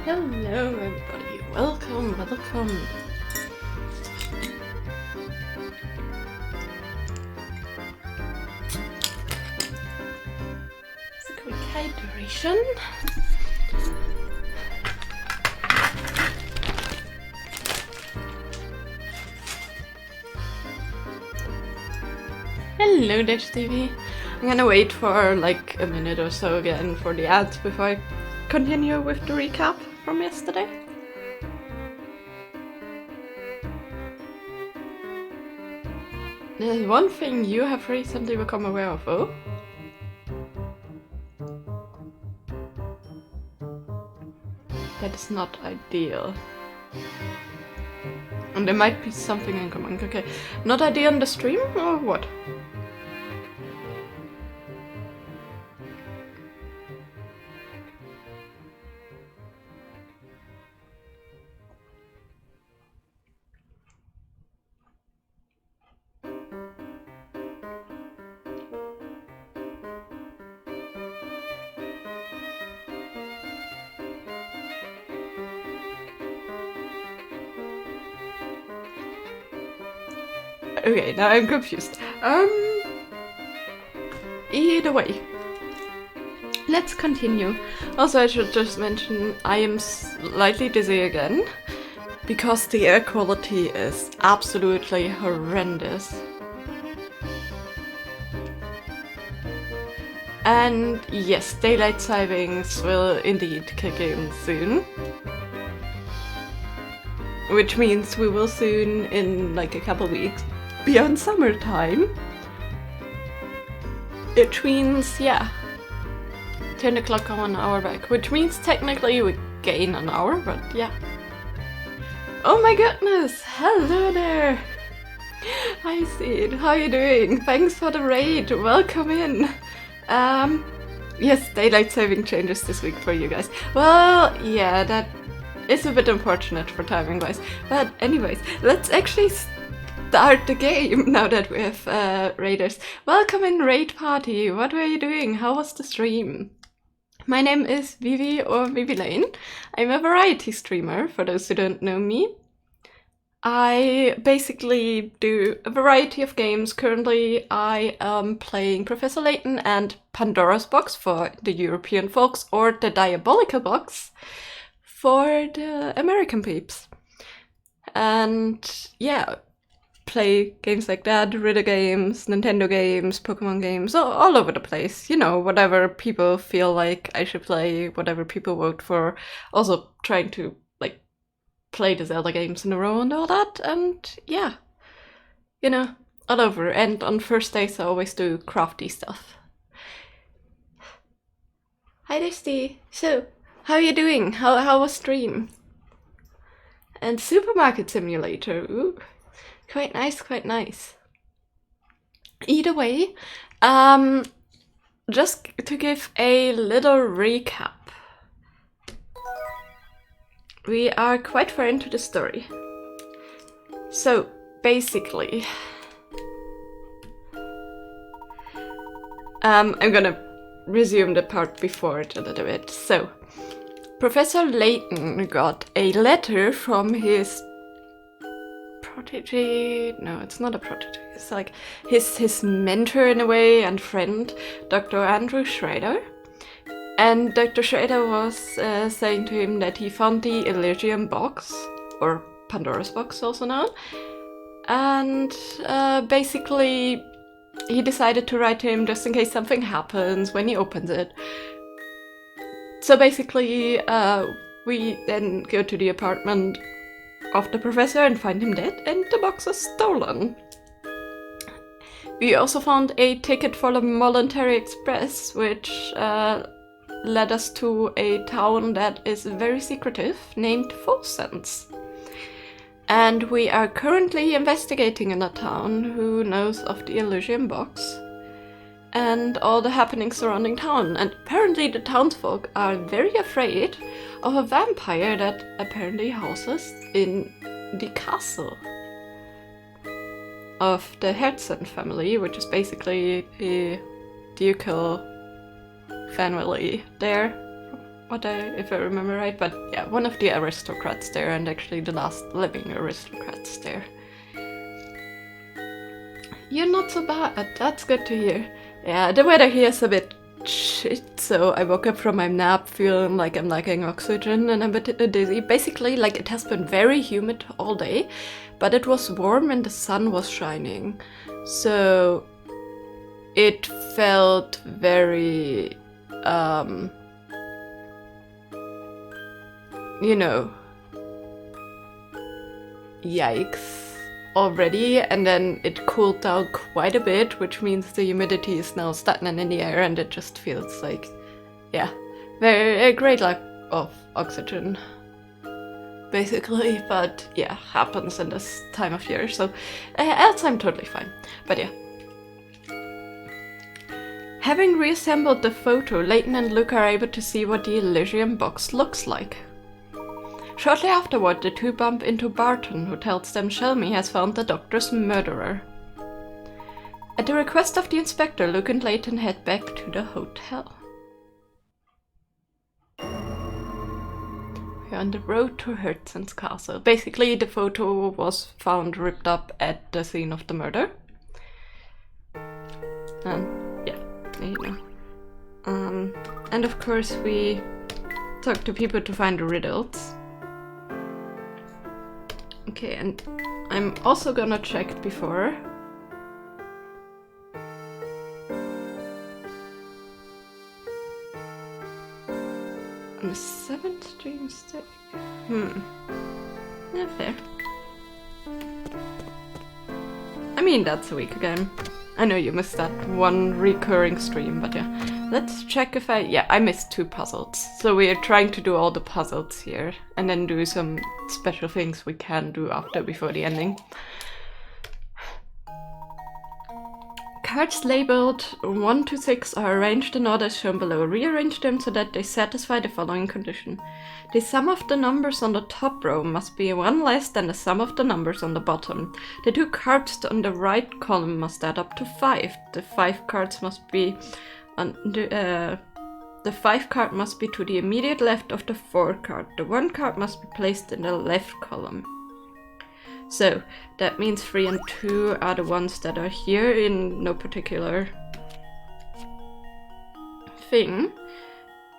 Hello everybody, welcome. It's a quick hydration. Hello Dash TV. I'm gonna wait for like a minute or so again for the ads before I continue with the recap from yesterday. There's one thing you have recently become aware of, oh? That is not ideal. And there might be something in common. Okay, not ideal on the stream or what? Okay, now I'm confused. Either way. Let's continue. Also, I should just mention I am slightly dizzy again because the air quality is absolutely horrendous. And yes, daylight savings will indeed kick in soon. Which means we will soon, in like a couple weeks, be on summertime. Which means, yeah, 10 o'clock on 1 hour back. Which means technically we gain an hour, but yeah. Oh my goodness! Hello there! Hi Sid, how are you doing? Thanks for the raid, welcome in! Yes, daylight saving changes this week for you guys. Well, yeah, that is a bit unfortunate for timing wise. But anyways, let's actually start the game now that we have raiders. Welcome in raid party, what were you doing? How was the stream? My name is Vivi or Vivi Lane. I'm a variety streamer, for those who don't know me. I basically do a variety of games. Currently I am playing Professor Layton and Pandora's box for the European folks, or the Diabolical box for the American peeps. And yeah, play games like that, riddle games, Nintendo games, Pokemon games, all over the place. You know, whatever people feel like I should play, whatever people vote for. Also trying to like play the Zelda games in a row and all that, and yeah, you know, all over. And on first days I always do crafty stuff. Hi Dusty! So, how are you doing? How was stream? And Supermarket Simulator, ooh. Quite nice, quite nice. Either way, just to give a little recap. We are quite far into the story. So, basically, I'm gonna resume the part before it a little bit. So, Professor Layton got a letter from his protege. No, it's not a protege. It's like his mentor in a way and friend, Dr. Andrew Schrader. And Dr. Schrader was saying to him that he found the Elysium box, or Pandora's box also known, and basically he decided to write to him just in case something happens when he opens it. So basically we then go to the apartment of the professor and find him dead, and the box is stolen. We also found a ticket for the Voluntary Express, which led us to a town that is very secretive, named Fosens. And we are currently investigating in that town who knows of the Elysium box and all the happenings surrounding town. And apparently the townsfolk are very afraid of a vampire that apparently houses in the castle of the Herzen family, which is basically a ducal family there if I remember right, but yeah, one of the aristocrats there, and actually the last living aristocrats there. You're not so bad, that's good to hear. Yeah, the weather here is a bit shit, so I woke up from my nap feeling like I'm lacking oxygen and I'm a bit dizzy. Basically, like, it has been very humid all day, but it was warm and the sun was shining, so it felt very, you know, yikes already, and then it cooled down quite a bit, which means the humidity is now stagnant in the air, and it just feels like, yeah, a great lack of oxygen, basically. But yeah, happens in this time of year, so else I'm totally fine. But yeah. Having reassembled the photo, Layton and Luke are able to see what the Elysium box looks like. Shortly afterward, the two bump into Barton, who tells them Shelmy has found the doctor's murderer. At the request of the inspector, Luke and Layton head back to the hotel. We're on the road to Herzen's castle. Basically, the photo was found ripped up at the scene of the murder. And yeah, there you go. And of course, we talk to people to find the riddles. Okay, and I'm also gonna check before. On the 7th stream stick. Yeah, fair. I mean, that's a week again. I know you missed that one recurring stream, but yeah. Let's check if I missed 2 puzzles. So we are trying to do all the puzzles here, and then do some special things we can do after, before the ending. Cards labeled 1 to 6 are arranged in order shown below. Rearrange them so that they satisfy the following condition. The sum of the numbers on the top row must be 1 less than the sum of the numbers on the bottom. The 2 cards on the right column must add up to 5. The 5 cards must be the 5 card must be to the immediate left of the 4 card. The 1 card must be placed in the left column. So that means 3 and 2 are the ones that are here in no particular thing.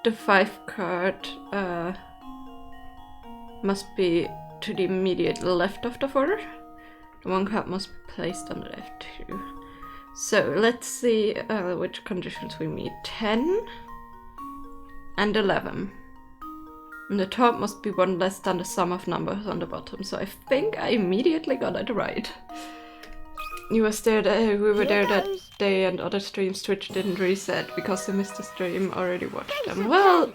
The 5 card must be to the immediate left of the 4. The 1 card must be placed on the left too. So let's see which conditions we meet. 10 and 11. And the top must be 1 less than the sum of numbers on the bottom. So I think I immediately got it right. We were there that day, and other streams Twitch didn't reset because they missed the stream, already watched them. Well,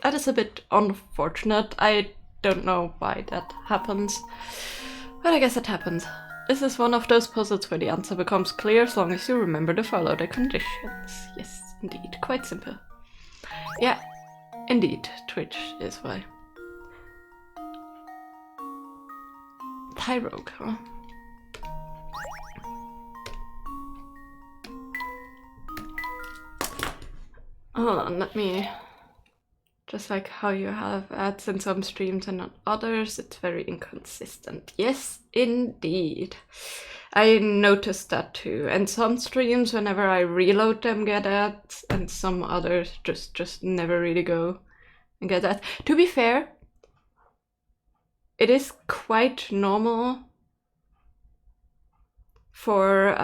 that is a bit unfortunate. I don't know why that happens, but I guess it happens. This is one of those puzzles where the answer becomes clear as long as you remember to follow the conditions. Yes, indeed. Quite simple. Yeah, indeed. Twitch is why. Tyrogue, huh? Hold on, let me... Just like how you have ads in some streams and not others, it's very inconsistent. Yes, indeed. I noticed that too. And some streams, whenever I reload them, get ads, and some others just never really go and get ads. To be fair, it is quite normal for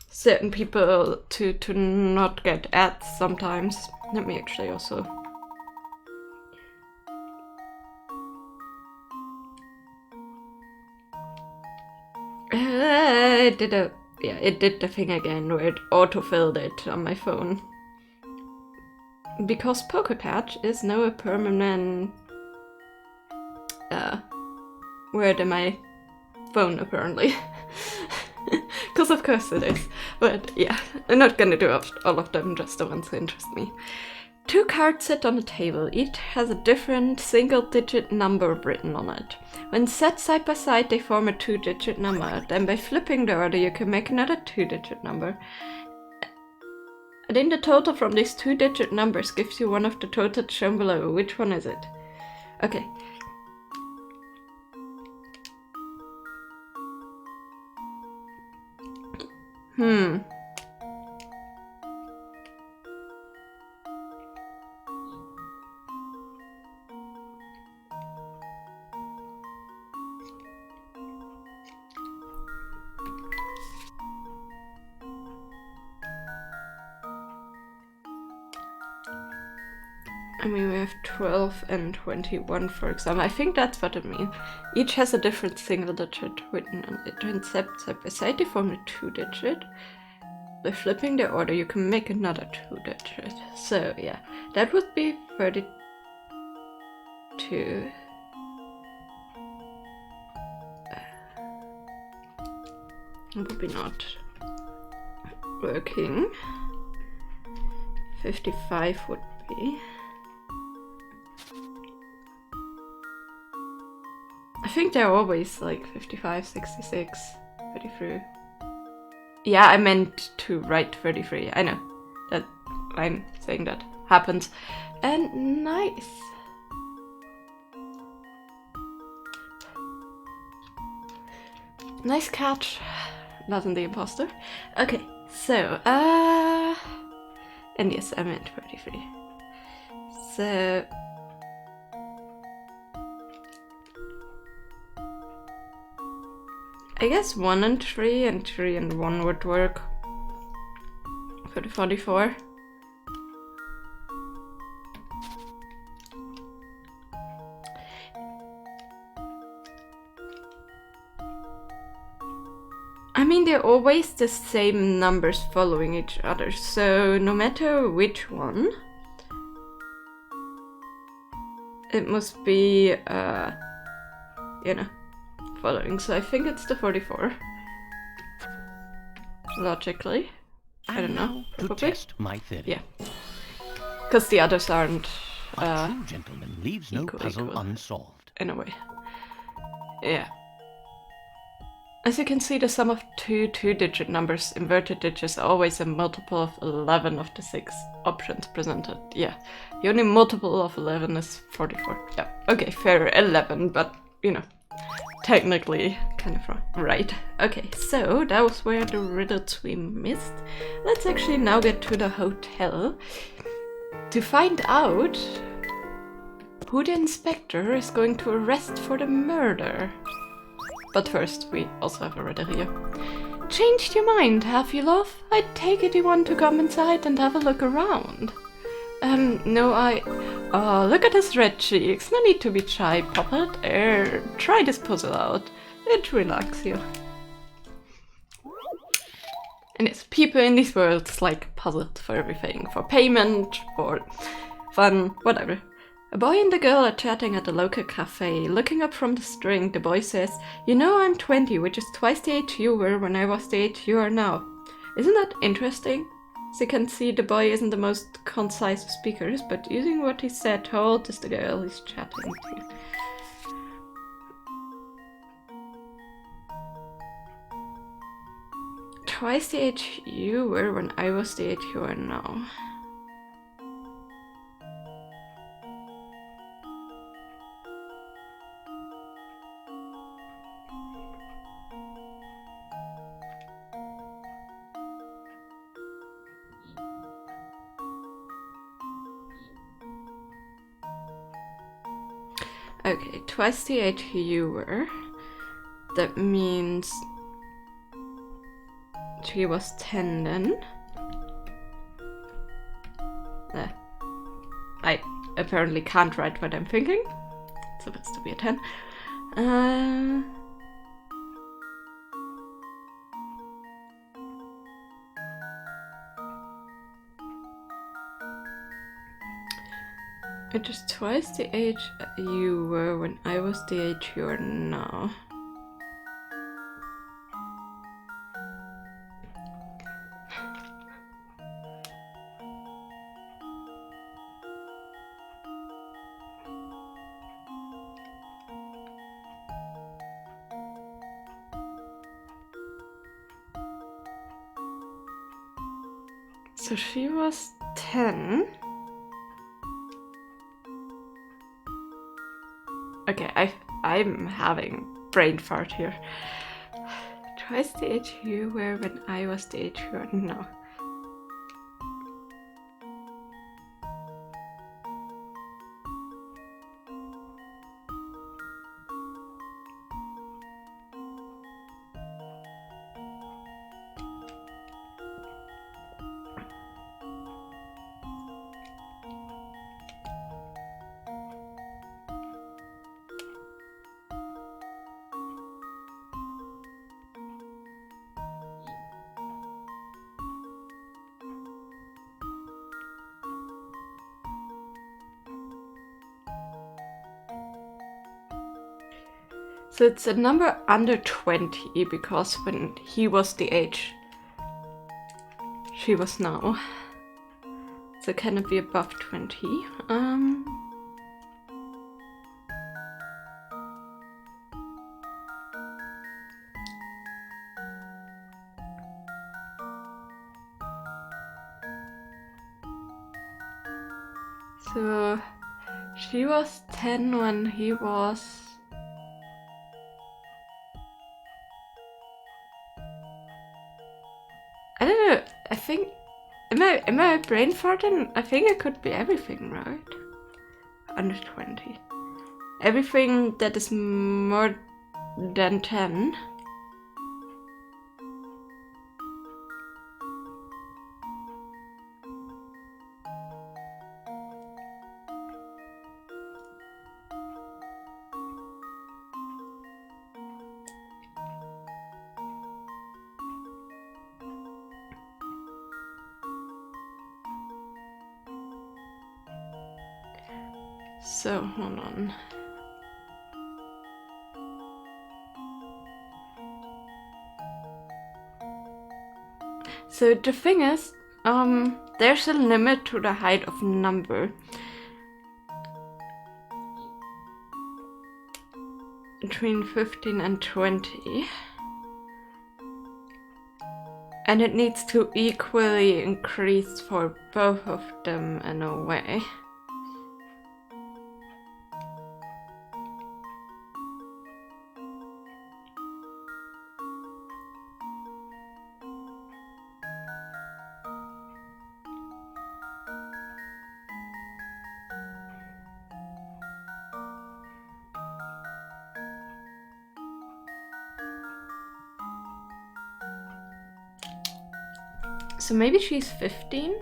certain people to not get ads sometimes. Let me actually also... it did the thing again where it auto-filled it on my phone. Because PokerCatch is now a permanent word in my phone, apparently. Because of course it is. But yeah, I'm not gonna do all of them, just the ones that interest me. 2 cards sit on the table. Each has a different single-digit number written on it. When set side by side, they form a 2-digit number. Then by flipping the order, you can make another 2-digit number. I think the total from these 2-digit numbers gives you one of the totals shown below. Which one is it? Okay. I mean, we have 12 and 21, for example. I think that's what it means. Each has a different single digit written on it. And side by side, they form a 2-digit. By flipping the order, you can make another 2-digit. So, yeah, that would be 32. It would be not working. 55 would be. I think they're always like 55, 66, 33. Yeah, I meant to write 33. I know that I'm saying that happens. And nice. Nice catch. Wasn't the imposter. Okay, so, and yes, I meant 33. So, I guess 1 and 3 and 3 and 1 would work for the 44. I mean, they're always the same numbers following each other, so no matter which one, it must be, you know, following. So I think it's the 44. Logically. I don't know. To test my theory. Yeah. Because the others aren't, a true gentleman leaves no puzzle unsolved. in a way. Yeah. As you can see, the sum of two 2-digit numbers, inverted digits, are always a multiple of 11 of the 6 options presented. Yeah, the only multiple of 11 is 44. Yeah, okay, fair, 11, but, you know, technically kind of right. Okay, so that was where the riddles we missed. Let's actually now get to the hotel to find out who the inspector is going to arrest for the murder. But first, we also have a riddle here. Changed your mind, have you, love? I take it you want to come inside and have a look around. No, Oh, look at his red cheeks. No need to be shy, Puppet. Try this puzzle out. It relaxes you. And yes, people in these worlds like puzzles for everything. For payment, for fun, whatever. A boy and a girl are chatting at a local cafe. Looking up from the string, the boy says, "You know, I'm 20, which is twice the age you were when I was the age you are now." Isn't that interesting? As you can see, the boy isn't the most concise of speakers, but using what he said, how old is the girl he's chatting to? Twice the age you were when I was the age you are now. Okay, twice the age you were. That means she was 10 then. I apparently can't write what I'm thinking, so that's to be a 10. It is twice the age you were when I was the age you are now. So she was 10. Okay, I'm having brain fart here. Twice the age you were when I was the age you are now. So it's a number under 20 because when he was the age she was now. So can it be above 20? So she was 10 when he was... I don't know, I think... Am I brain farting? I think it could be everything, right? Under 20. Everything that is more than 10. So, hold on. So the thing is, there's a limit to the height of number. Between 15 and 20. And it needs to equally increase for both of them in a way. So maybe she's 15?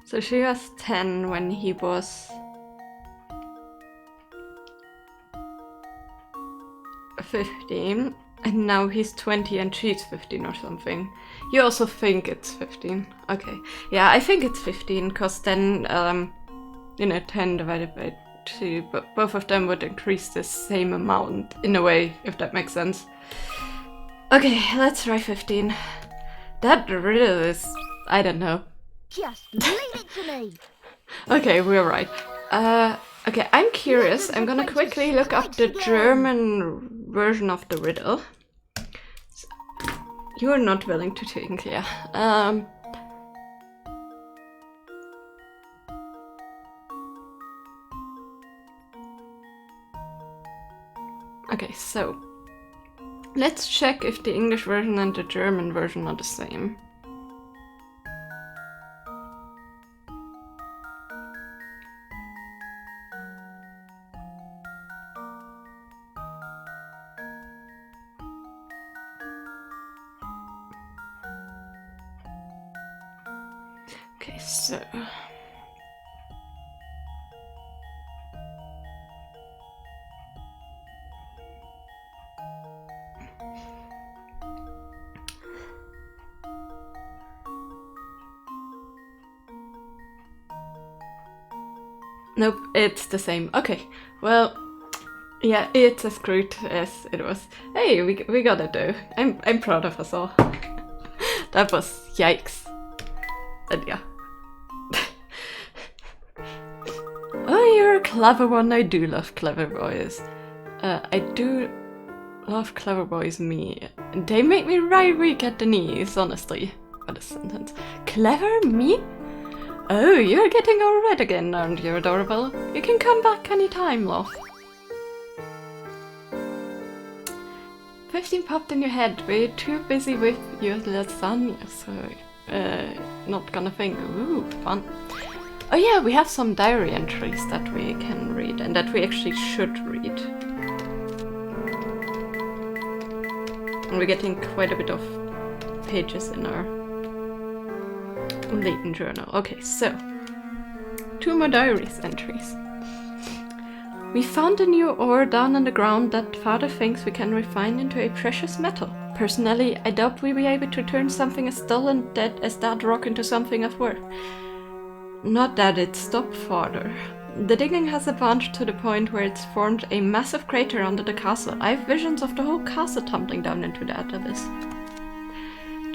So she was 10 when he was 15, and now he's 20 and she's 15 or something. You also think it's 15. Okay. Yeah, I think it's 15, because then, 10 divided by 2, but both of them would increase the same amount, in a way, if that makes sense. Okay, let's try 15. That riddle is... I don't know. Just leave it to me. Okay, we're right. Okay, I'm curious. I'm gonna quickly look up the German version of the riddle. You're not willing to think, yeah. Okay, so let's check if the English version and the German version are the same. Okay, so... Nope, it's the same. Okay, well, Yeah, it's as great as it was. Hey, we got it though. I'm proud of us all. That was yikes. And yeah. Oh, you're a clever one. I do love clever boys. I do love clever boys, me. They make me right weak at the knees, honestly. What a sentence. Clever me? Oh, you're getting all red again, aren't you, adorable? You can come back anytime, love. 15 popped in your head, but you're too busy with your lasagna, so not gonna think. Ooh, fun. Oh yeah, we have some diary entries that we can read, and that we actually should read. And we're getting quite a bit of pages in our Layton journal. Okay, so 2 more diaries entries. We found a new ore down on the ground that Father thinks we can refine into a precious metal. Personally, I doubt we'll be able to turn something as dull and dead as that rock into something of worth. Not that it stopped Father. The digging has advanced to the point where it's formed a massive crater under the castle. I have visions of the whole castle tumbling down into that abyss.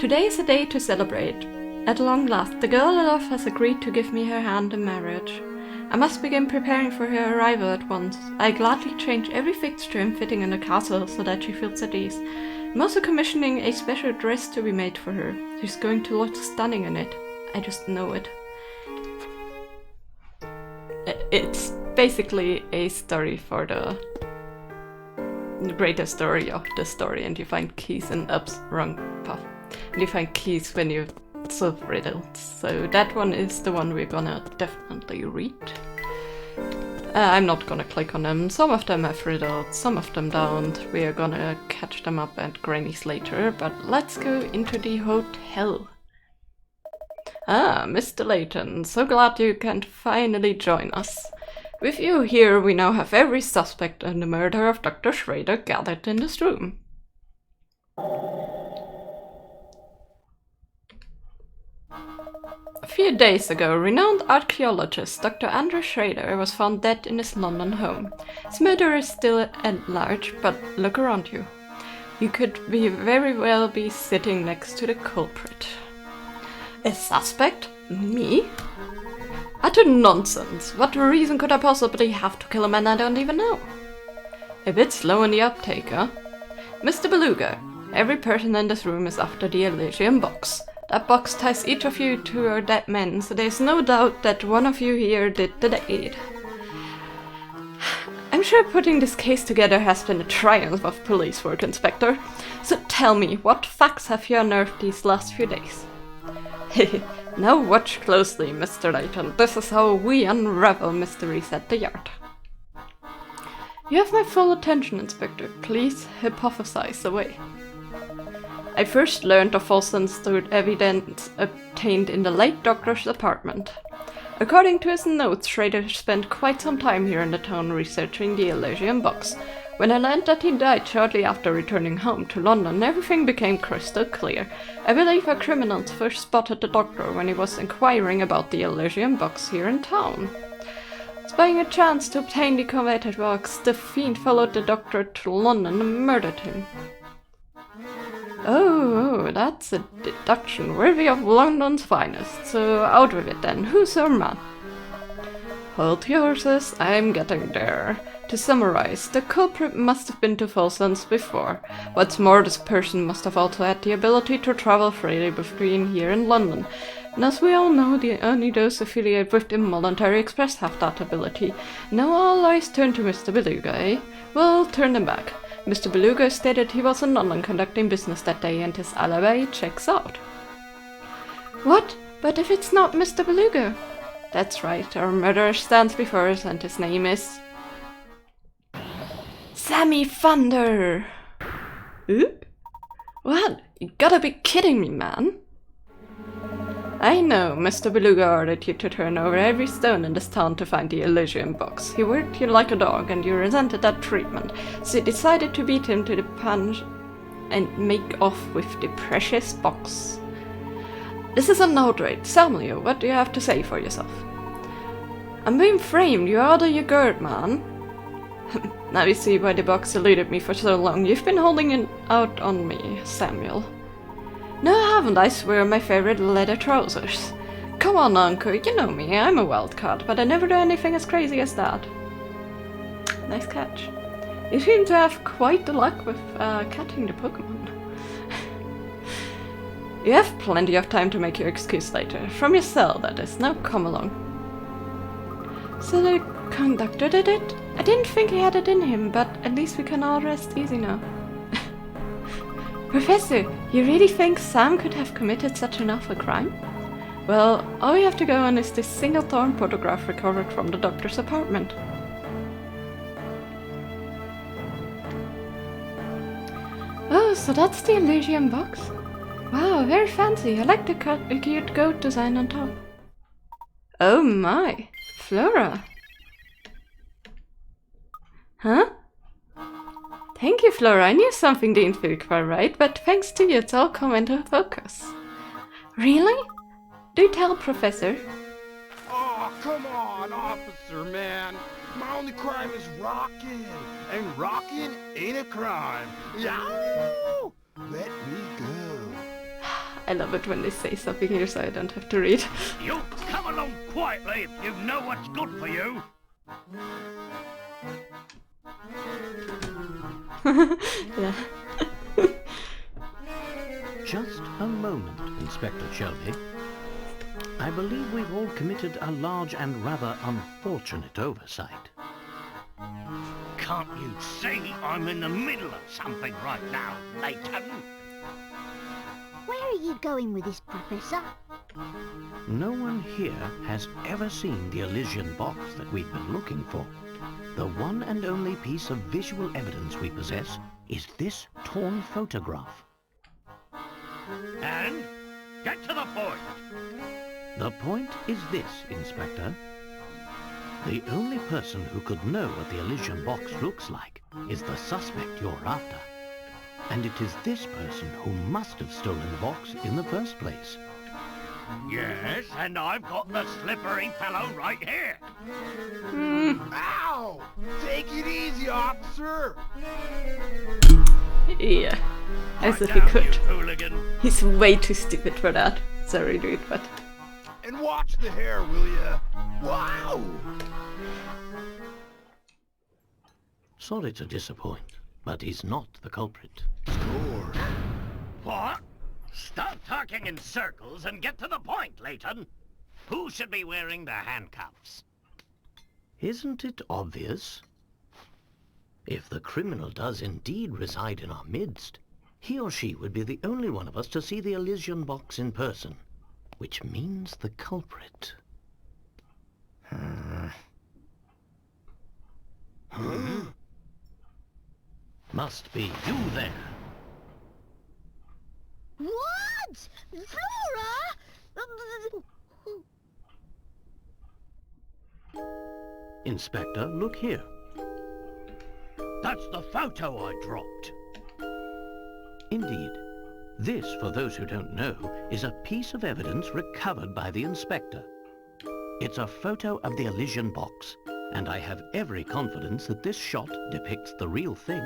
Today is a day to celebrate. At long last, the girl I love has agreed to give me her hand in marriage. I must begin preparing for her arrival at once. I gladly change every fixture and fitting in the castle so that she feels at ease. I'm also commissioning a special dress to be made for her. She's going to look stunning in it. I just know it. It's basically a story for the greater story of the story, and you find keys and ups, wrong path. And you find keys when you solve riddles. So that one is the one we're gonna definitely read. I'm not gonna click on them. Some of them have riddles, some of them don't. We are gonna catch them up at Granny's later, but let's go into the hotel. Ah, Mr. Layton, so glad you can finally join us. With you here, we now have every suspect in the murder of Dr. Schrader gathered in this room. A few days ago, renowned archaeologist Dr. Andrew Schrader was found dead in his London home. His murderer is still at large, but look around you. You could very well be sitting next to the culprit. A suspect? Me? Utter nonsense. What reason could I possibly have to kill a man I don't even know? A bit slow in the uptake, huh? Mr. Beluga, every person in this room is after the Elysium box. That box ties each of you to your dead men, so there's no doubt that one of you here did the deed. I'm sure putting this case together has been a triumph of police work, Inspector. So tell me, what facts have you unearthed these last few days? Now watch closely, Mr. Layton. This is how we unravel mysteries at the yard. You have my full attention, Inspector. Please hypothesize away. I first learned of false unstood evidence obtained in the late doctor's apartment. According to his notes, Schrader spent quite some time here in the town researching the Elysium box. When I learned that he died shortly after returning home to London, everything became crystal clear. I believe our criminals first spotted the doctor when he was inquiring about the Elysium box here in town. Spying a chance to obtain the coveted box, the fiend followed the doctor to London and murdered him. Oh, that's a deduction worthy of London's finest. So out with it then. Who's our man? Hold your horses, I'm getting there. To summarize, the culprit must have been to Folson's before. What's more, this person must have also had the ability to travel freely between here and London. And as we all know, only those affiliated with the Voluntary Express have that ability. Now all eyes turn to Mr. Beluga, eh? Well, turn them back. Mr. Beluga stated he was in London conducting business that day, and his alibi checks out. What? But if it's not Mr. Beluga? That's right, our murderer stands before us, and his name is... Sammy Thunder! Oop? What? You gotta be kidding me, man! I know, Mr. Beluga ordered you to turn over every stone in this town to find the Elysium box. He worked you like a dog, and you resented that treatment, so you decided to beat him to the punch and make off with the precious box. This is an outrage. Samuel, what do you have to say for yourself? I'm being framed, you order your gird, man. Now you see why the box eluded me for so long. You've been holding it out on me, Samuel. No, I haven't, I swear, my favorite leather trousers. Come on, Uncle, you know me, I'm a wild card, but I never do anything as crazy as that. Nice catch. You seem to have quite the luck with catching the Pokemon. You have plenty of time to make your excuse later. From your cell, that is. Now come along. So the conductor did it? I didn't think he had it in him, but at least we can all rest easy now. Professor, you really think Sam could have committed such an awful crime? Well, all we have to go on is this single thorn photograph recovered from the doctor's apartment. Oh, so that's the Elysium box? Wow, very fancy. I like the cute goat design on top. Oh my, Flora. Huh? Thank you, Flora. I knew something didn't feel quite right, but thanks to you, it's all come into focus. Really? Do tell, Professor. Oh, come on, officer, man. My only crime is rocking, and rocking ain't a crime. Yow! Let me go. I love it when they say something here so I don't have to read. You come along quietly if you know what's good for you. Yeah. Just a moment, Inspector Shelby. I believe we've all committed a large and rather unfortunate oversight. Can't you see I'm in the middle of something right now, Layton? Where are you going with this, Professor? No one here has ever seen the Elysian box that we've been looking for. The one and only piece of visual evidence we possess is this torn photograph. And get to the point. The point is this, Inspector. The only person who could know what the Elysian box looks like is the suspect you're after. And it is this person who must have stolen the box in the first place. Yes, and I've got the slippery fellow right here. Ow! Take it easy, officer. Yeah, as if he Right down, could. you hooligan. He's way too stupid for that. Sorry, dude, but... And watch the hair, will ya? Wow! Sorry to disappoint, but he's not the culprit. Score. What? Stop talking in circles and get to the point, Layton. Who should be wearing the handcuffs? Isn't it obvious? If the criminal does indeed reside in our midst, he or she would be the only one of us to see the Elysian box in person, which means the culprit. Must be you there. What? Flora? Inspector, look here. That's the photo I dropped. Indeed. This, for those who don't know, is a piece of evidence recovered by the inspector. It's a photo of the Elysian box, and I have every confidence that this shot depicts the real thing.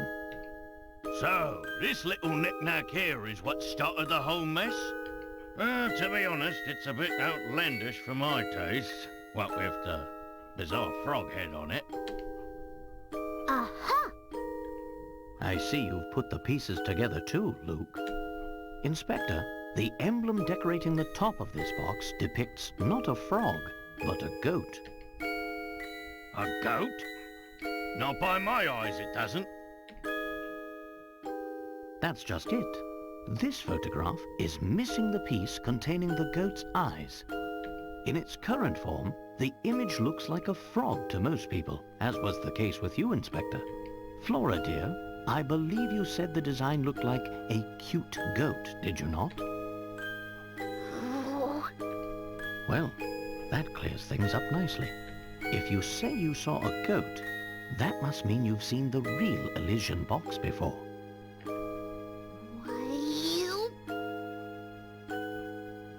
So, this little knick-knack here is what started the whole mess? To be honest, it's a bit outlandish for my taste. What with the bizarre frog head on it. Aha! I see you've put the pieces together too, Luke. Inspector, the emblem decorating the top of this box depicts not a frog, but a goat. A goat? Not by my eyes, it doesn't. That's just it. This photograph is missing the piece containing the goat's eyes. In its current form, the image looks like a frog to most people, as was the case with you, Inspector. Flora, dear, I believe you said the design looked like a cute goat, did you not? Well, that clears things up nicely. If you say you saw a goat, that must mean you've seen the real Elysian box before.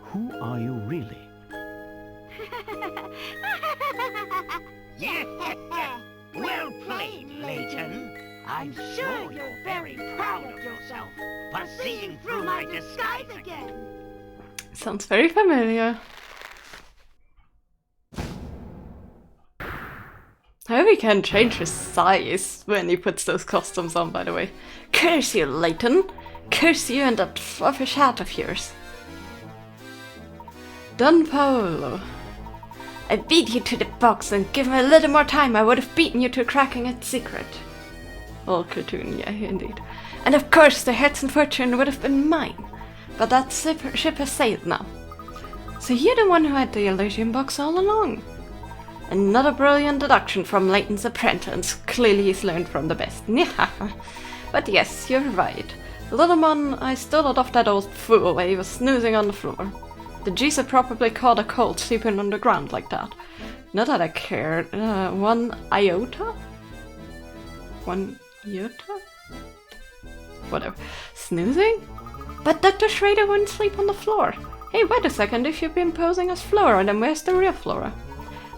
Who are you really? Yeah, well played. wait, Layton. I'm sure you're very proud of yourself for seeing through my disguise again. Sounds very familiar. I hope he can change his size when he puts those costumes on, by the way. Curse you, Layton! Curse you and that fluffish hat of yours! Don Paolo. I beat you to the box, and give me a little more time I would have beaten you to cracking its secret. Old cartoon, yeah, indeed. And of course the hearts and fortune would have been mine. But that ship has sailed now. So you're the one who had the illusion box all along. Another brilliant deduction from Layton's apprentice. Clearly he's learned from the best. But yes, you're right. Little man, I stole it off that old fool while he was snoozing on the floor. The geezer probably caught a cold sleeping on the ground like that. Not that I cared. 1 iota? 1 iota? Whatever. Snoozing? But Dr. Schrader wouldn't sleep on the floor. Hey, wait a second, if you've been posing as Flora, then where's the real Flora?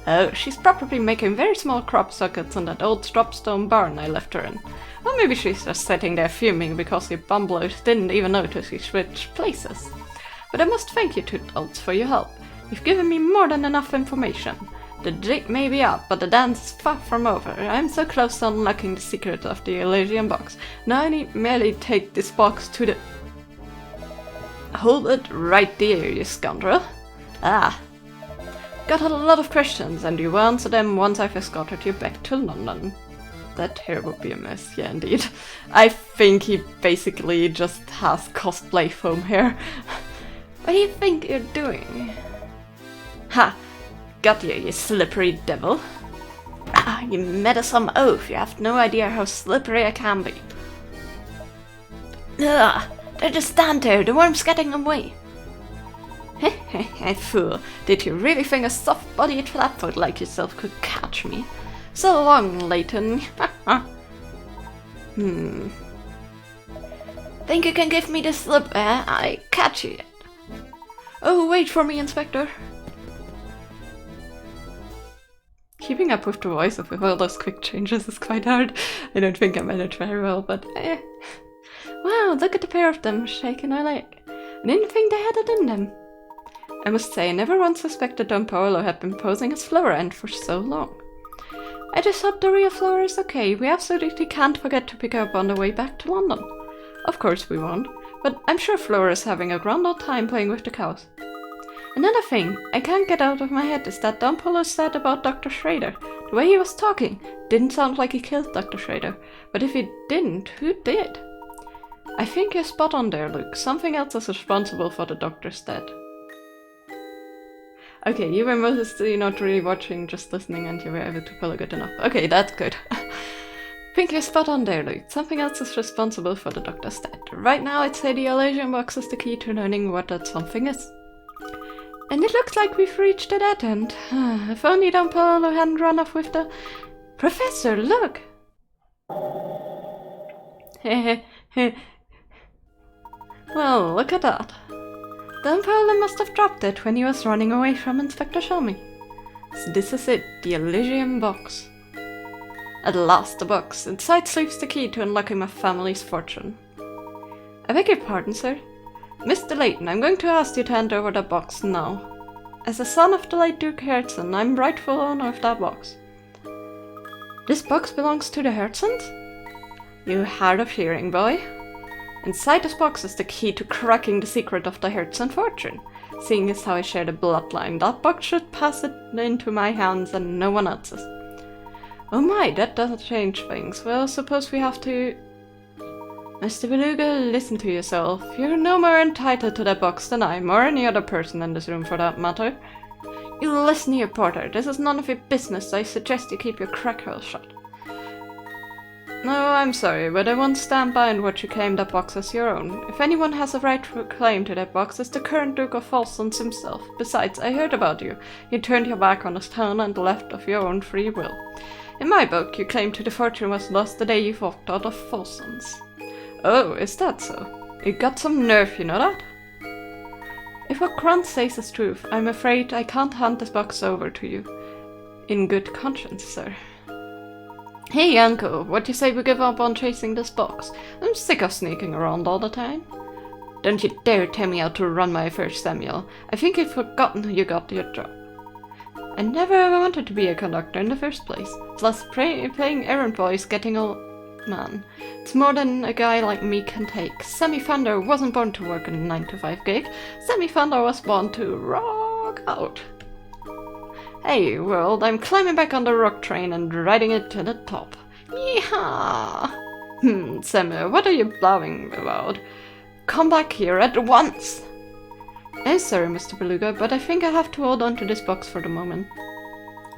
Oh, she's probably making very small crop sockets in that old stropstone barn I left her in. Or maybe she's just sitting there fuming because you bumblos didn't even notice we switched places. But I must thank you two adults for your help. You've given me more than enough information. The jig may be up, but the dance is far from over. I'm so close to unlocking the secret of the Elysian box. Now I need merely take this box to the... Hold it right there, you scoundrel. Ah. Got a lot of questions, and you will answer them once I've escorted you back to London. That hair would be a mess, yeah indeed. I think he basically just has cosplay foam hair. What do you think you're doing? Ha! Got you, you slippery devil. Ah, you meddlesome oaf, you have no idea how slippery I can be. Ugh! They just stand there, the worm's getting away. Heh, fool. Did you really think a soft-bodied flatfoot like yourself could catch me? So long, Layton. Think you can give me the slip, eh? I catch you yet. Oh, wait for me, Inspector. Keeping up with the voice with all those quick changes is quite hard. I don't think I managed very well, but eh. Wow, look at the pair of them, shaking our leg. I didn't think they had it in them. I must say, I never once suspected Don Paolo had been posing as Flora and for so long. I just hope the real Flora is okay. We absolutely can't forget to pick her up on the way back to London. Of course we won't, but I'm sure Flora is having a grand old time playing with the cows. Another thing I can't get out of my head is that Don Paolo said about Dr. Schrader. The way he was talking didn't sound like he killed Dr. Schrader, but if he didn't, who did? I think you're spot on there, Luke. Something else is responsible for the doctor's death. Okay, you were mostly not really watching, just listening, and you were able to follow good enough. Okay, that's good. Think you're spot on there, Luke. Something else is responsible for the doctor's death. Right now, I'd say the Elysian box is the key to learning what that something is. And it looks like we've reached a dead end. If only Don Paolo hadn't run off with the... Professor, look! Well, look at that. Don Paolo must have dropped it when he was running away from Inspector Shelmy. So this is it, the Elysian box. At last, the box. Inside sleeps the key to unlocking my family's fortune. I beg your pardon, sir? Mr. Layton, I'm going to ask you to hand over that box now. As the son of the late Duke Herzen, I'm rightful owner of that box. This box belongs to the Herzens? You hard of hearing, boy. Inside this box is the key to cracking the secret of the Herzen fortune. Seeing as how I share the bloodline, that box should pass it into my hands and no one else's. Oh my, that doesn't change things. Well, suppose we have to... Mr. Beluga, listen to yourself. You're no more entitled to that box than I am, or any other person in this room for that matter. You listen here, Porter. This is none of your business. I suggest you keep your crack hole shut. No, I'm sorry, but I won't stand behind what you claim that box as your own. If anyone has a rightful claim to that box, it's the current Duke of Falstons himself. Besides, I heard about you. You turned your back on his town and left of your own free will. In my book, your claim to the fortune was lost the day you walked out of Falstons. Oh, is that so? You got some nerve, you know that? If what Grant says is true, I'm afraid I can't hand this box over to you. In good conscience, sir. Hey uncle, what do you say we give up on chasing this box? I'm sick of sneaking around all the time. Don't you dare tell me how to run my affairs, Samuel. I think you've forgotten you got your job. I never ever wanted to be a conductor in the first place. Plus, playing errand boy is getting old. Man, it's more than a guy like me can take. Sammy Thunder wasn't born to work in a 9-to-5 gig. Sammy Thunder was born to rock out. Hey world, I'm climbing back on the rock train and riding it to the top. Yeehaw! Samuel, what are you blabbing about? Come back here at once! I'm sorry, Mr. Beluga, but I think I have to hold on to this box for the moment.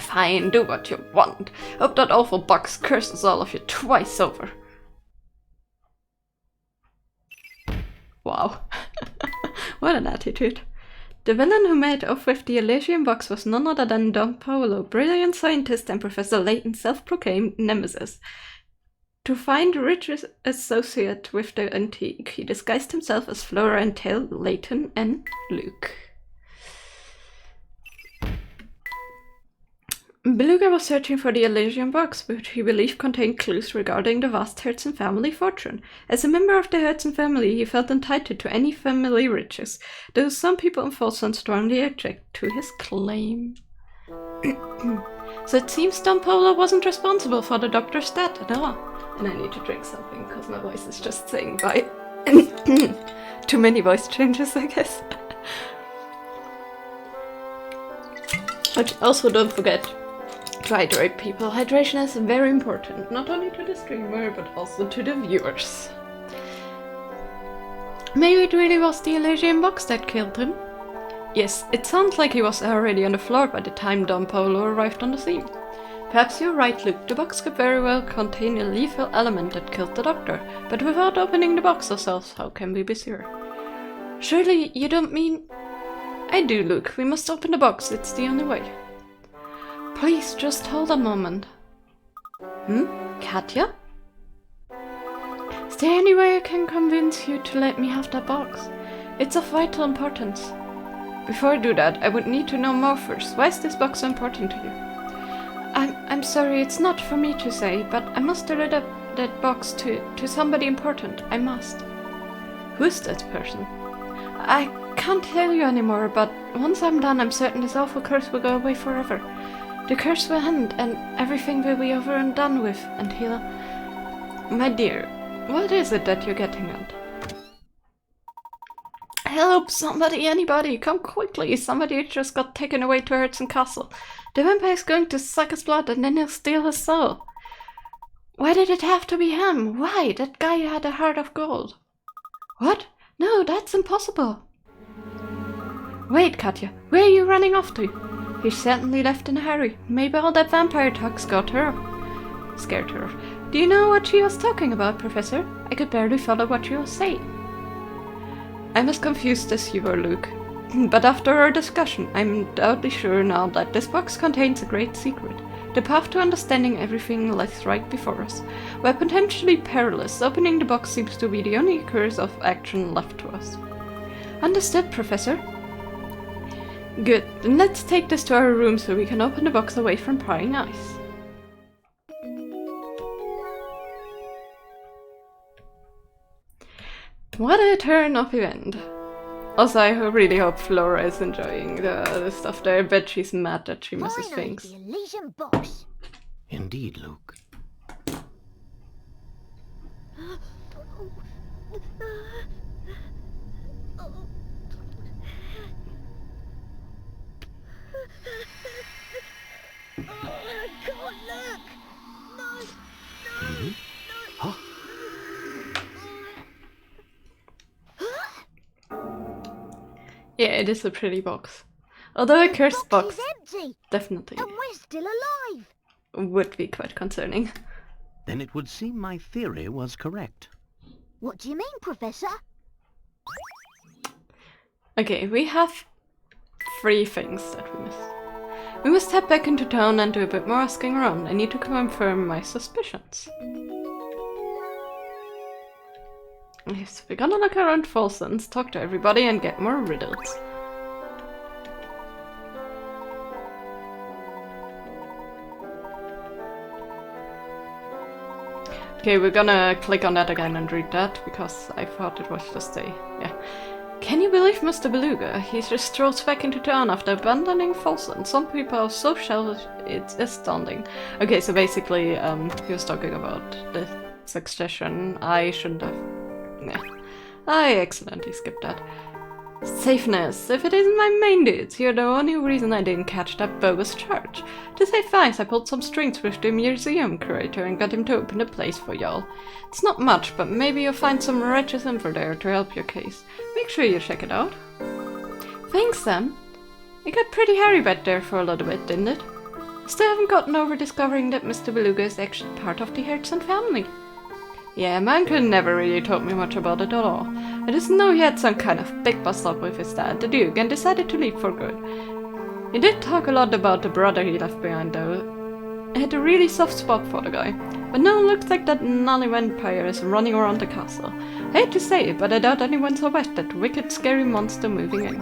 Fine, do what you want. Hope that awful box curses all of you twice over. Wow. What an attitude. The villain who made off with the Elysian box was none other than Don Paolo, brilliant scientist and Professor Layton's self-proclaimed nemesis. To find a rich associate with the antique, he disguised himself as Flora and Tail, Layton, and Luke. Beluga was searching for the Elysian box, which he believed contained clues regarding the vast Hertzen family fortune. As a member of the Hertzen family, he felt entitled to any family riches, though some people in Folsom strongly object to his claim. So it seems Don Polo wasn't responsible for the doctor's death at all. And I need to drink something, because my voice is just saying bye. Too many voice changes, I guess. But also don't forget to hydrate, people. Hydration is very important, not only to the streamer, but also to the viewers. Maybe it really was the Elysian box that killed him. Yes, it sounds like he was already on the floor by the time Don Polo arrived on the scene. Perhaps you're right, Luke. The box could very well contain a lethal element that killed the doctor, but without opening the box ourselves, how can we be sure? Surely you don't mean... I do, Luke. We must open the box. It's the only way. Please, just hold a moment. Katya? Is there any way I can convince you to let me have that box? It's of vital importance. Before I do that, I would need to know more first. Why is this box so important to you? I'm sorry, it's not for me to say, but I must deliver that box to somebody important. I must. Who's that person? I can't tell you anymore, but once I'm done, I'm certain this awful curse will go away forever. The curse will end, and everything will be over and done with, and he'll... My dear, what is it that you're getting at? Help! Somebody, anybody! Come quickly! Somebody just got taken away to Hertzen Castle. The vampire's going to suck his blood, and then he'll steal his soul. Why did it have to be him? Why? That guy had a heart of gold. What? No, that's impossible. Wait, Katya, where are you running off to? He certainly left in a hurry. Maybe all that vampire talk scared her off. Do you know what she was talking about, Professor? I could barely follow what she was saying. I'm as confused as you are, Luke. But after our discussion, I'm doubly sure now that this box contains a great secret. The path to understanding everything lies right before us. While potentially perilous, opening the box seems to be the only course of action left to us. Understood, Professor. Good, then let's take this to our room so we can open the box away from prying eyes. What a turn of event. Also, I really hope Flora is enjoying the stuff there. I bet she's mad that she misses things. The Elysian box. Indeed, Luke. Yeah, it is a pretty box. Although a cursed box, Empty, definitely, and we're still alive. would be quite concerning. Then it would seem my theory was correct. What do you mean, Professor? Okay, we have 3 things that we missed. We must head back into town and do a bit more asking around. I need to confirm my suspicions. Yes, we're gonna look around Folsons, talk to everybody, and get more riddles. Okay, we're gonna click on that again and read that, because I thought it was just a... yeah. Can you believe Mr. Beluga? He just strolls back into town after abandoning Folsom. Some people are so sheltered, it's astounding. Okay, so basically, he was talking about the succession. I shouldn't have... yeah. I accidentally skipped that. Safeness. If it isn't my main dudes, you're the only reason I didn't catch that bogus charge. To save face, I pulled some strings with the museum curator and got him to open the place for y'all. It's not much, but maybe you'll find some righteous info there to help your case. Make sure you check it out. Thanks, Sam. It got pretty hairy back there for a little bit, didn't it? I still haven't gotten over discovering that Mr. Beluga is actually part of the Hertzen family. Yeah, my uncle never really told me much about it at all. I just know he had some kind of big bust up with his dad, the Duke, and decided to leave for good. He did talk a lot about the brother he left behind, though. I had a really soft spot for the guy. But now it looks like that gnarly vampire is running around the castle. I hate to say it, but I doubt anyone saw that wicked, scary monster moving in.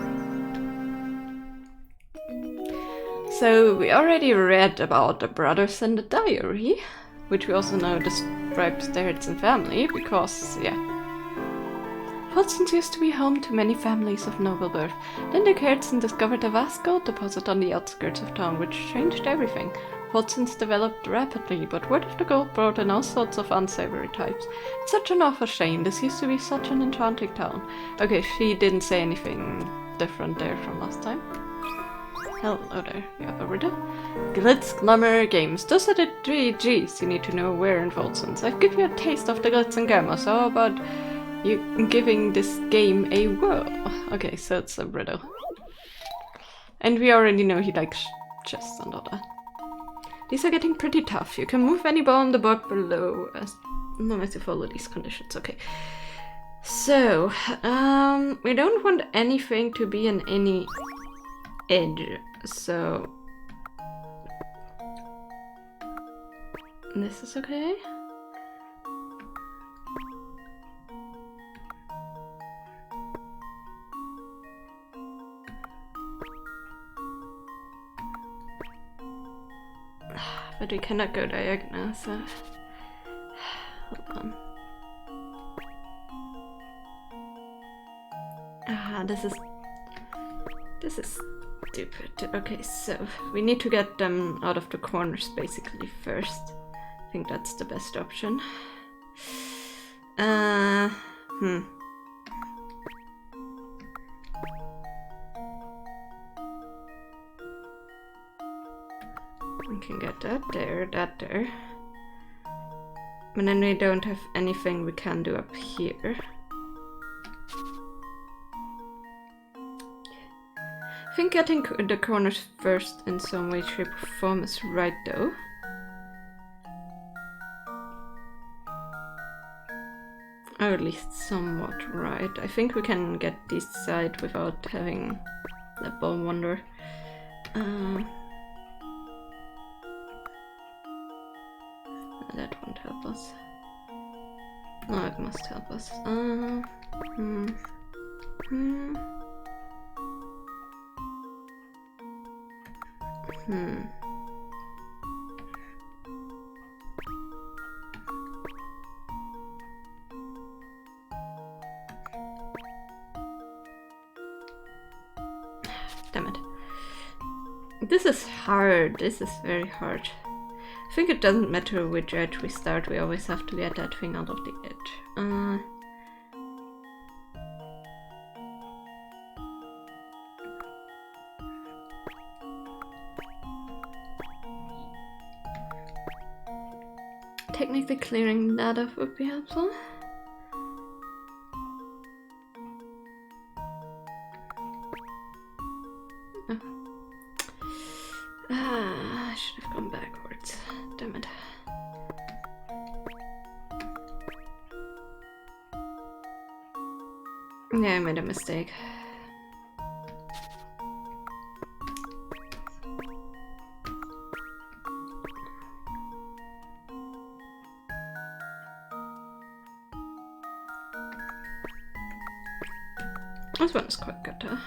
So, we already read about the brothers in the diary, which we also know describes the Hertzen family, because, yeah. Folsom used to be home to many families of noble birth. Then the Hertzen discovered a vast gold deposit on the outskirts of town, which changed everything. Folsom's developed rapidly, but word of the gold brought in all sorts of unsavory types. It's such an awful shame. This used to be such an enchanting town. Okay, she didn't say anything different there from last time. Hello there, you have a riddle? Glitz, Glamour, Games. Those are the 3 G's you need to know where in Folsom. I've given you a taste of the glitz and glamour, so how about you giving this game a whirl? Okay, so it's a riddle. And we already know he likes chess and all that. These are getting pretty tough. You can move any ball on the board below as long as you follow these conditions. Okay. So, we don't want anything to be in any edge, so this is okay. But we cannot go diagonal, so hold on. This is stupid. Okay, so we need to get them out of the corners basically first. I think that's the best option. We can get that there, that there. But then we don't have anything we can do up here. I think getting the corners first in some way, shape or form is right though. Or at least somewhat right. I think we can get this side without having the ball wander. That won't help us. No, it must help us. Damn it. This is hard. This is very hard. I think it doesn't matter which edge we start, we always have to get that thing out of the edge. Technically clearing that up would be helpful. I should have gone backwards. Damn it. Yeah, I made a mistake. This one's quite good, huh?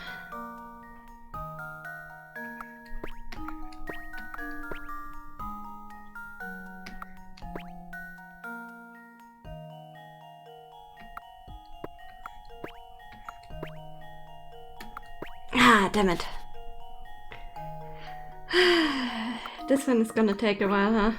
Ah, damn it. This one is gonna take a while, huh?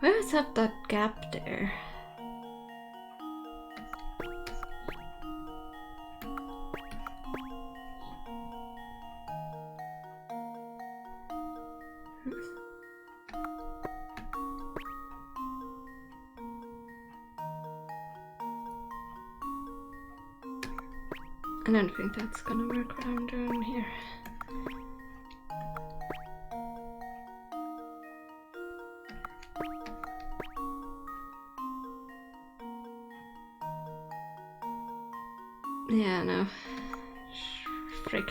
Where is up that gap there? I don't think that's gonna work what I'm doing here. Yeah, no. Frick.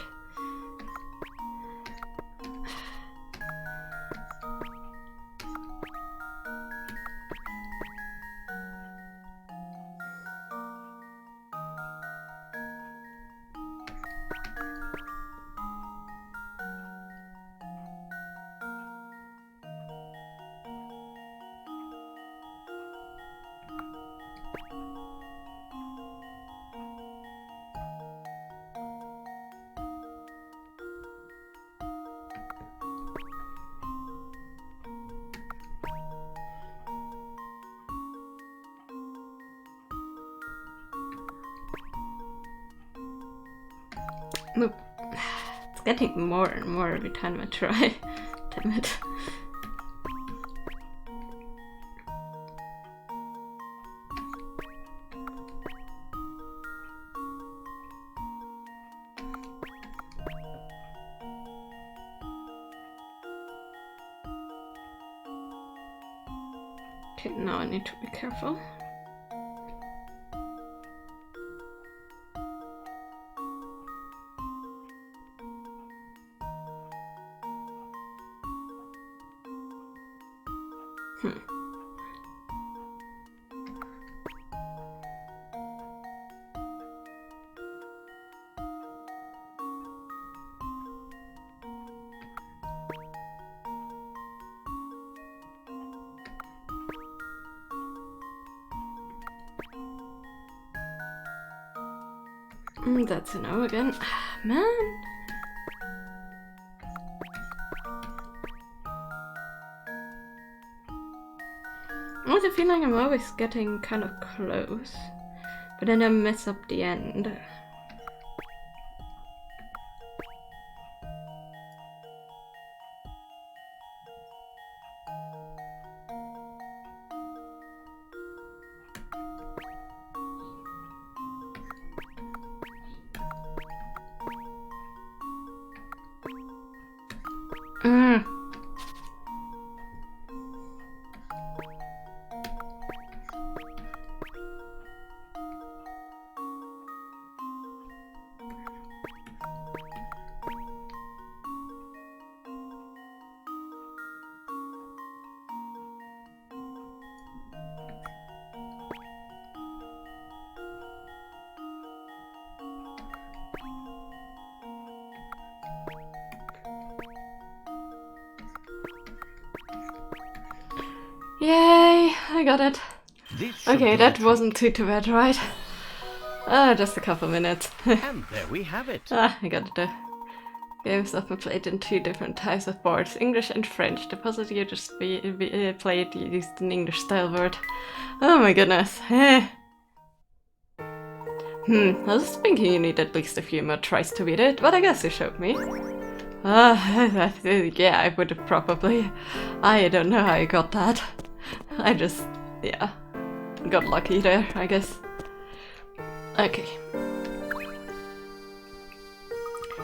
Nope. It's getting more and more every time I try. Damn it. Okay, now I need to be careful. That's a no again. Man! I have the feeling I'm always getting kind of close, but then I mess up the end. Yay, I got it. Okay, that wasn't too bad, right? Just a couple minutes. And there we have it. I got it. Games often played in two different types of boards, English and French. The puzzles you just played used an English style board. Oh my goodness. I was thinking you need at least a few more tries to beat it, but I guess you showed me. Yeah, I would have probably. I don't know how I got that. I just, yeah, got lucky there, I guess. Okay.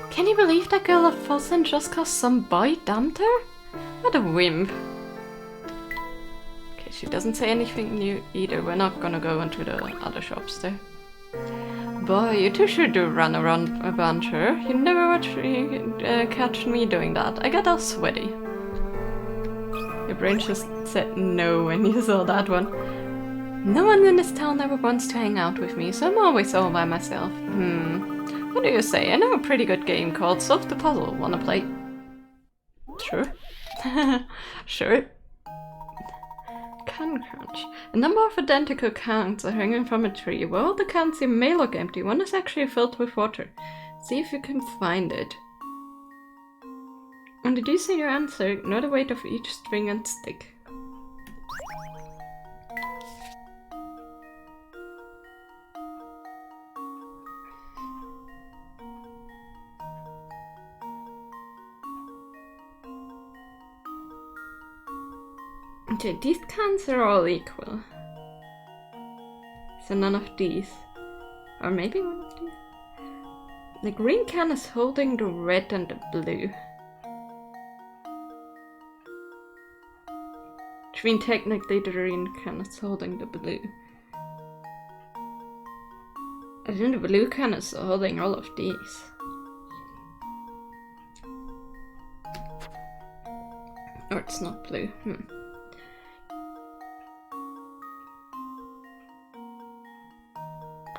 Can you believe that girl of Fossen just cause some boy dumped her? What a wimp. Okay, she doesn't say anything new either. We're not gonna go into the other shops there. Boy, you two sure do run around a bunch, huh? You never catch me doing that. I get all sweaty. brain just said no when you saw that one. No one in this town ever wants to hang out with me, so I'm always all by myself. What do you say? I know a pretty good game called Solve the Puzzle. Wanna play? Sure. Sure. Can crunch. A number of identical cans are hanging from a tree. While the cans seem may look empty, one is actually filled with water. See if you can find it. And did you see your answer? Know the weight of each string and stick. Okay, these cans are all equal. So none of these. Or maybe one of these. The green can is holding the red and the blue. Which means technically the green can is holding the blue. I think the blue can is holding all of these. Or it's not blue.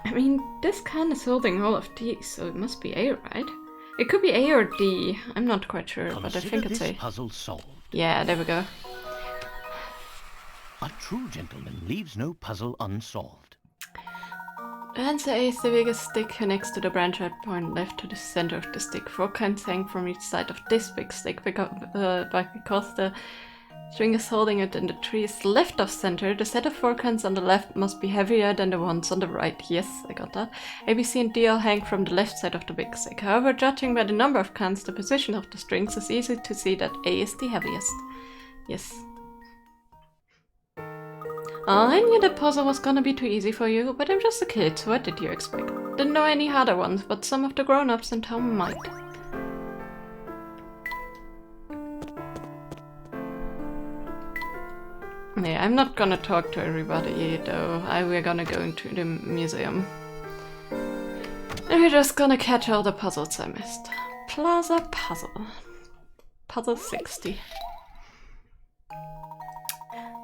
I mean, this can is holding all of these, so it must be A, right? It could be A or D. I'm not quite sure, but I think it's A. Puzzle solved. Yeah, there we go. A true gentleman leaves no puzzle unsolved. The answer A is the biggest stick next to the branch I point left to the center of the stick. 4 cans hang from each side of this big stick because the string is holding it and the tree is left of center. The set of 4 cans on the left must be heavier than the ones on the right. Yes, I got that. A, B, C, and D all hang from the left side of the big stick. However, judging by the number of cans, the position of the strings, it's easy to see that A is the heaviest. Yes. I knew the puzzle was gonna be too easy for you, but I'm just a kid, so what did you expect? Didn't know any harder ones, but some of the grown-ups in town might. Yeah, I'm not gonna talk to everybody though. We're gonna go into the museum. And we're just gonna catch all the puzzles I missed. Plaza Puzzle. Puzzle 60.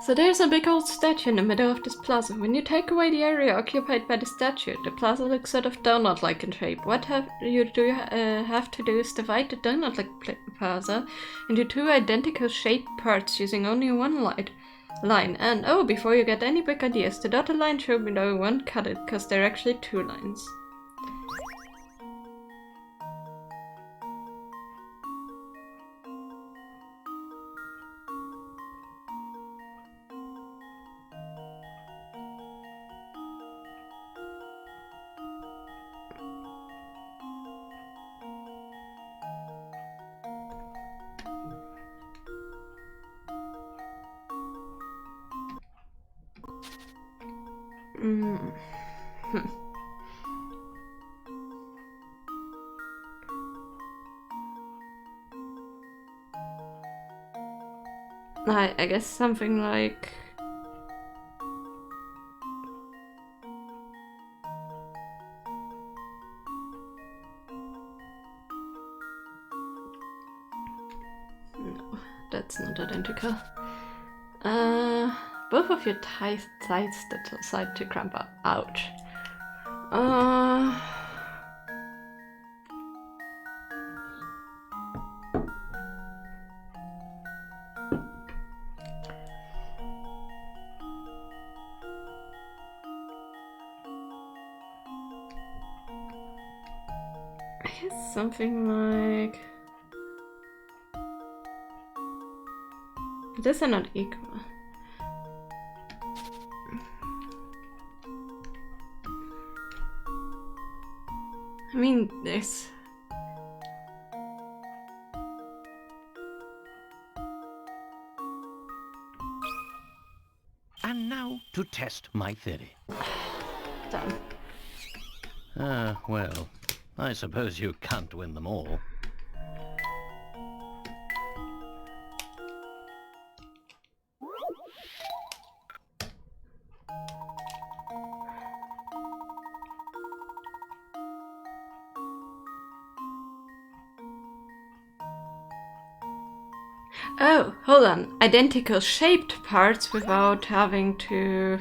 So there's a big old statue in the middle of this plaza. When you take away the area occupied by the statue, the plaza looks sort of donut-like in shape. What you have to do is divide the donut-like plaza into 2 identical shaped parts using only one line. And oh, before you get any big ideas, the dotted line shown below won't cut it, because there are actually 2 lines. I guess something like... No, that's not identical. Both of your sides decide to cramp up. Ouch. I guess something like... These are not equal. I mean, this. And now to test my theory. Done. Well, I suppose you can't win them all. Oh, hold on. Identical shaped parts without having to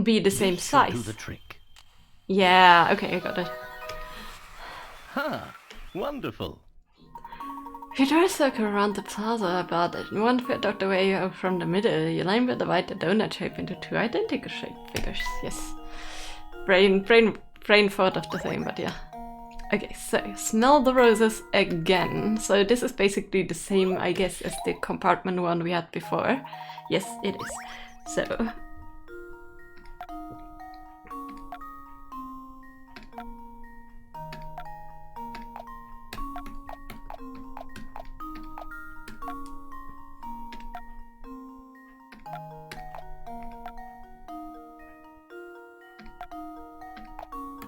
be the same This should do size. the trick. Yeah, okay, I got it. Ha! Wonderful. If you draw a circle around the plaza about it, and 1/5 of the way out from the middle, you line will divide the donut shape into 2 identical shaped figures. Yes. Brain thought of the same, but yeah. Okay, so smell the roses again. So this is basically the same, I guess, as the compartment one we had before. Yes, it is. So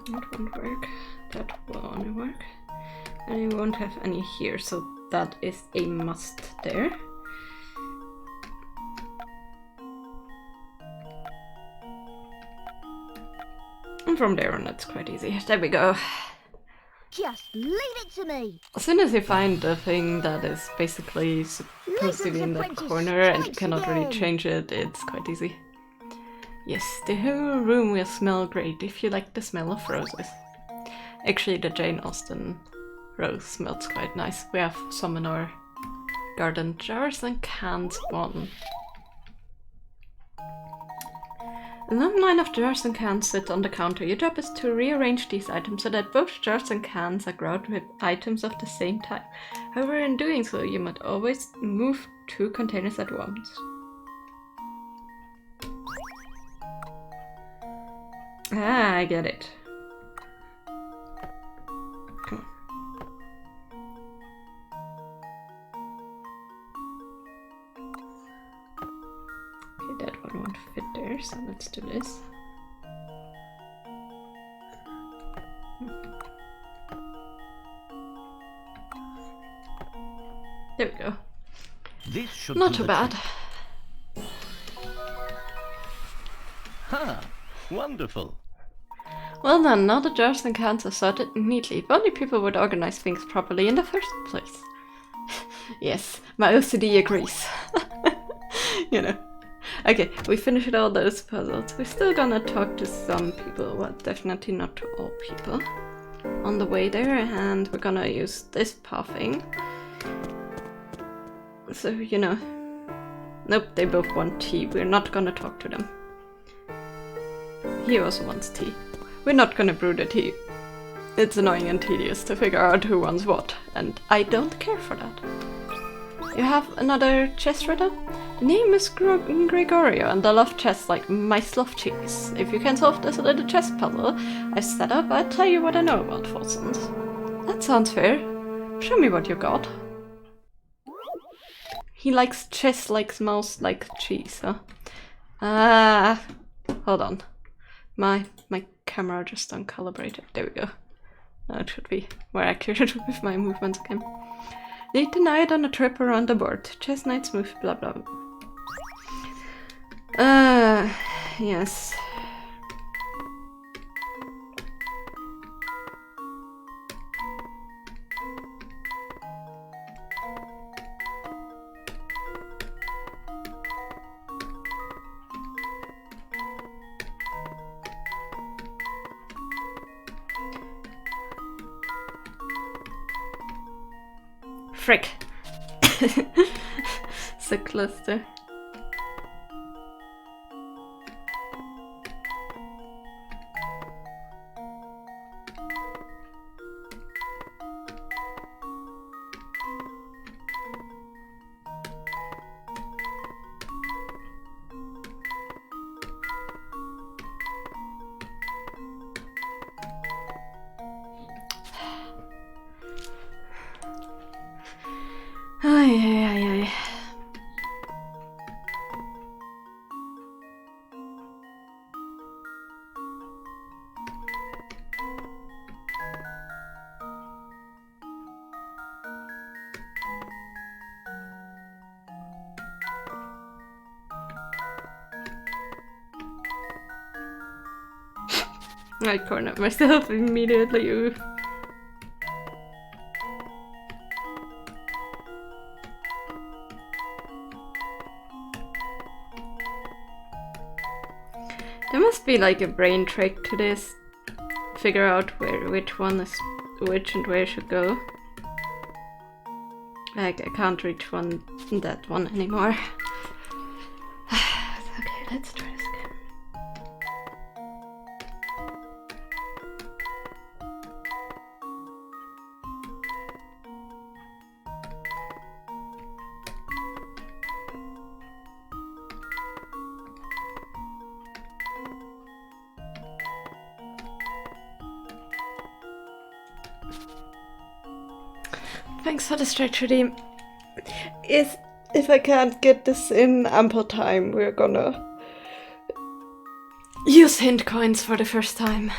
that won't work. That will only work. And we won't have any here, so that is a must there. And from there on, it's quite easy. There we go. Just leave it to me. As soon as you find the thing that is basically supposed to be in that corner and you cannot really change it, it's quite easy. Yes, the whole room will smell great if you like the smell of roses. Actually, the Jane Austen rose smells quite nice. We have some in our garden. Jars and cans one. A long line of jars and cans sit on the counter. Your job is to rearrange these items so that both jars and cans are grouped with items of the same type. However, in doing so, you must always move 2 containers at once. Ah, I get it. Come on. Okay, that one won't fit there, so let's do this. There we go. This should Not do too the bad. trick. Ha! Wonderful. Well done, now the jars and cans are sorted neatly. If only people would organize things properly in the first place. Yes, my OCD agrees. You know. Okay, we finished all those puzzles. We're still gonna talk to some people, well, definitely not to all people. On the way there, and we're gonna use this pathing. So, you know. Nope, they both want tea. We're not gonna talk to them. He also wants tea. We're not gonna brew the tea. It's annoying and tedious to figure out who wants what, and I don't care for that. You have another chess riddle? The name is Gregorio, and I love chess like mice love cheese. If you can solve this little chess puzzle I've set up, I'll tell you what I know about fossils. That sounds fair. Show me what you got. He likes chess, likes mouse, likes cheese, huh? Hold on. My camera just uncalibrated. There we go. Now it should be more accurate with my movements again. Lead the knight on a trip around the board. Chess knights move, blah blah. Yes. Frick. It's a cluster. Ay. I cornered myself immediately. must be like a brain trick to this. Figure out which one is which and where should go. Like I can't reach that one anymore. Okay, let's try this again. Thanks for the stretch redeem. If I can't get this in ample time, we're gonna use hint coins for the first time.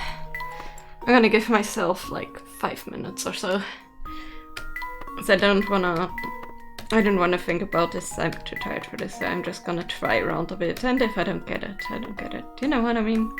I'm gonna give myself like 5 minutes or so. Cause I don't wanna think about this. I'm too tired for this. I'm just gonna try around a bit, and if I don't get it, I don't get it. You know what I mean?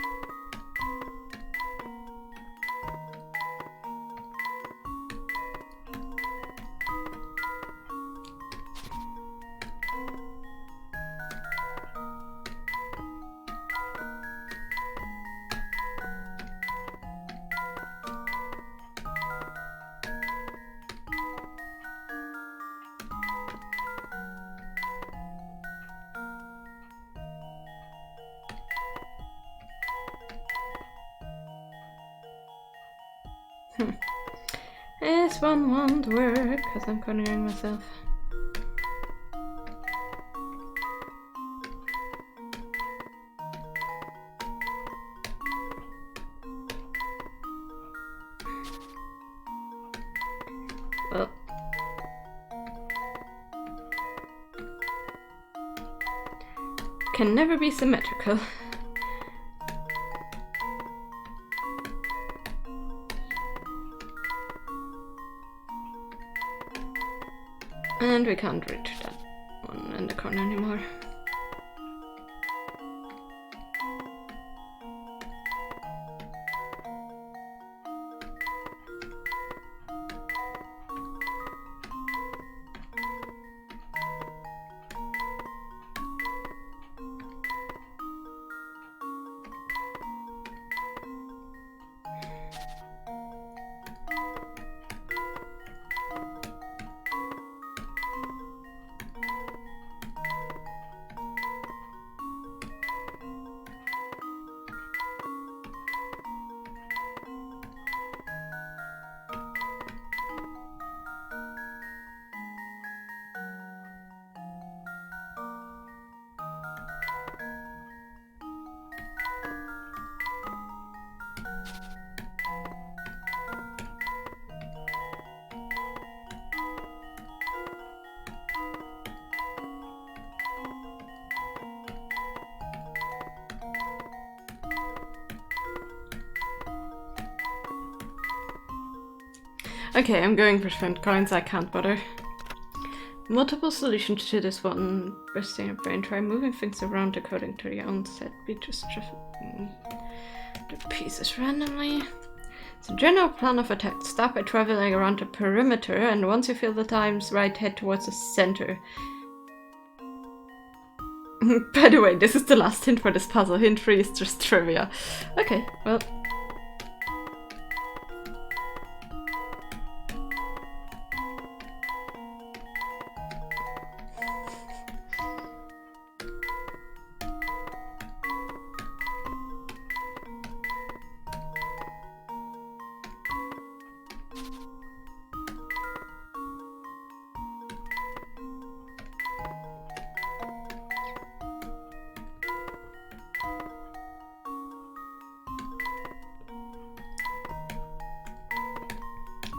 This one won't work because I'm cornering myself. Well. Can never be symmetrical. And we can't reach that one in the corner anymore. Okay, I'm going for spent coins, I can't bother. Multiple solutions to this one. Resting your brain, try moving things around according to your own set. Be just the pieces randomly. It's a general plan of attack. Start by traveling around the perimeter, and once you feel the time's right, head towards the center. By the way, this is the last hint for this puzzle. Hint 3 is just trivia. Okay, well.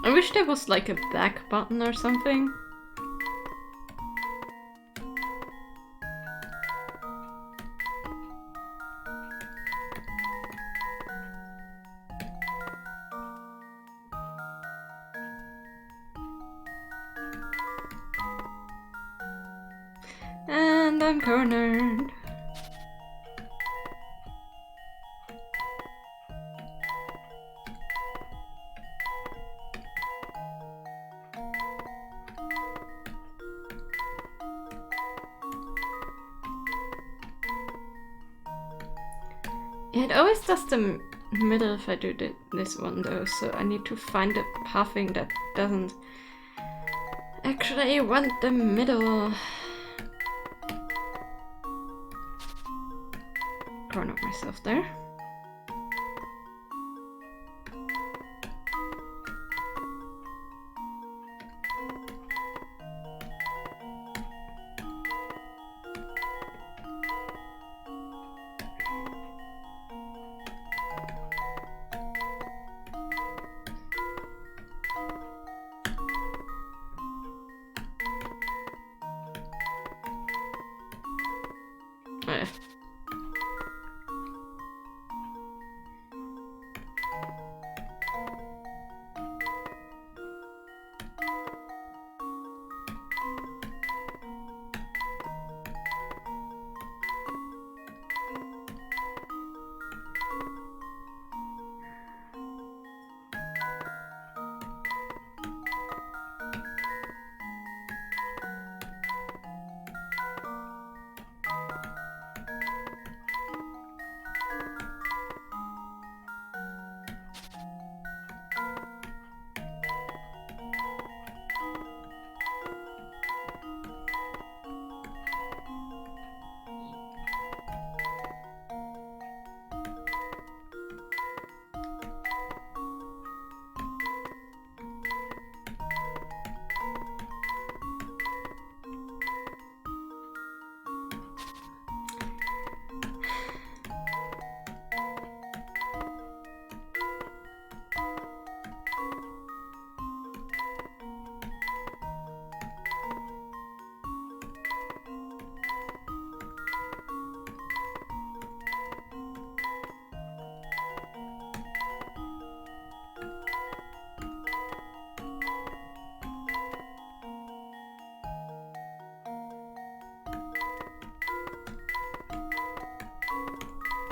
I wish there was like a back button or something. And I'm cornered. It always does the middle if I do this one though, so I need to find a pathing that doesn't actually want the middle. Corner myself there.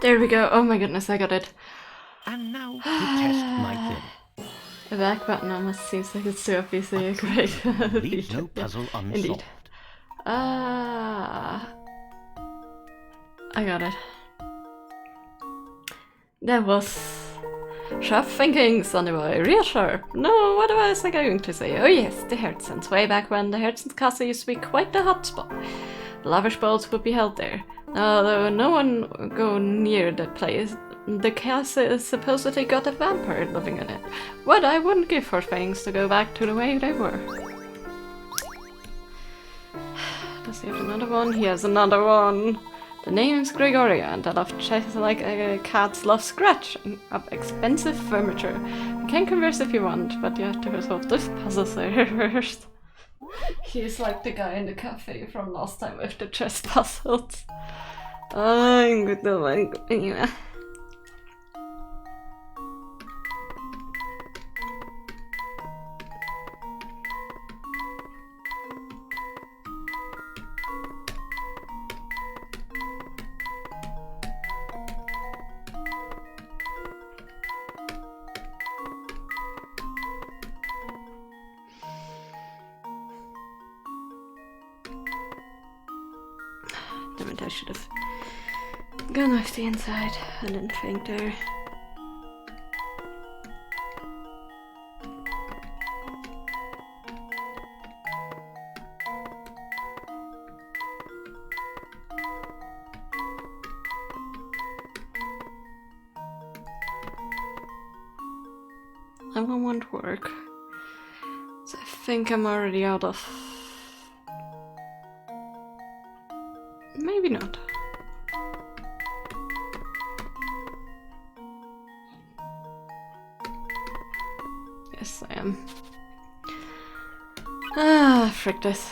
There we go. Oh my goodness, I got it. And now to test my theory. The back button almost seems like it's too obviously a great Leaves no puzzle unsolved. Indeed. I got it. That was sharp thinking, Sonny boy, real sharp. No, what was I going to say? Oh yes, the Hertzens. Way back when the Hertzens castle used to be quite the hotspot. Lavish balls would be held there. Although no one go near the place, the castle is supposedly got a vampire living in it. What I wouldn't give for things to go back to the way they were. Does he have another one? He has another one. The name's Gregoria, and I love chess like cats love scratching up expensive furniture. You can converse if you want, but you have to resolve this puzzle first. He's like the guy in the cafe from last time with the chess puzzles. I'm good to like anyway. Damn it, I should have gone off the inside. I didn't think there. That one won't work. So I think I'm already out of... Maybe not. Yes, I am. Ah, frick this.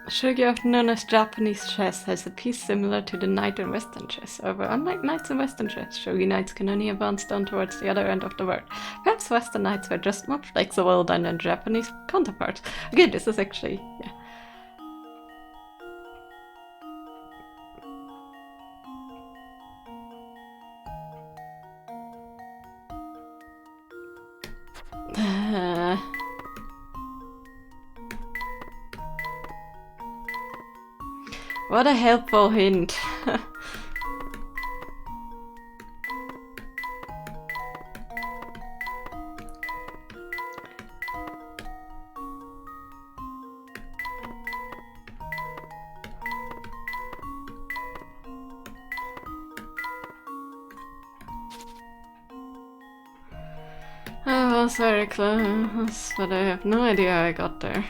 Shogi, often known as Japanese chess, has a piece similar to the knight in Western chess. However, unlike knights in Western chess, shogi knights can only advance down towards the other end of the board. Perhaps Western knights were just more flexible than their Japanese counterparts. Okay, this is actually... yeah. What a helpful hint. I was very close, but I have no idea how I got there.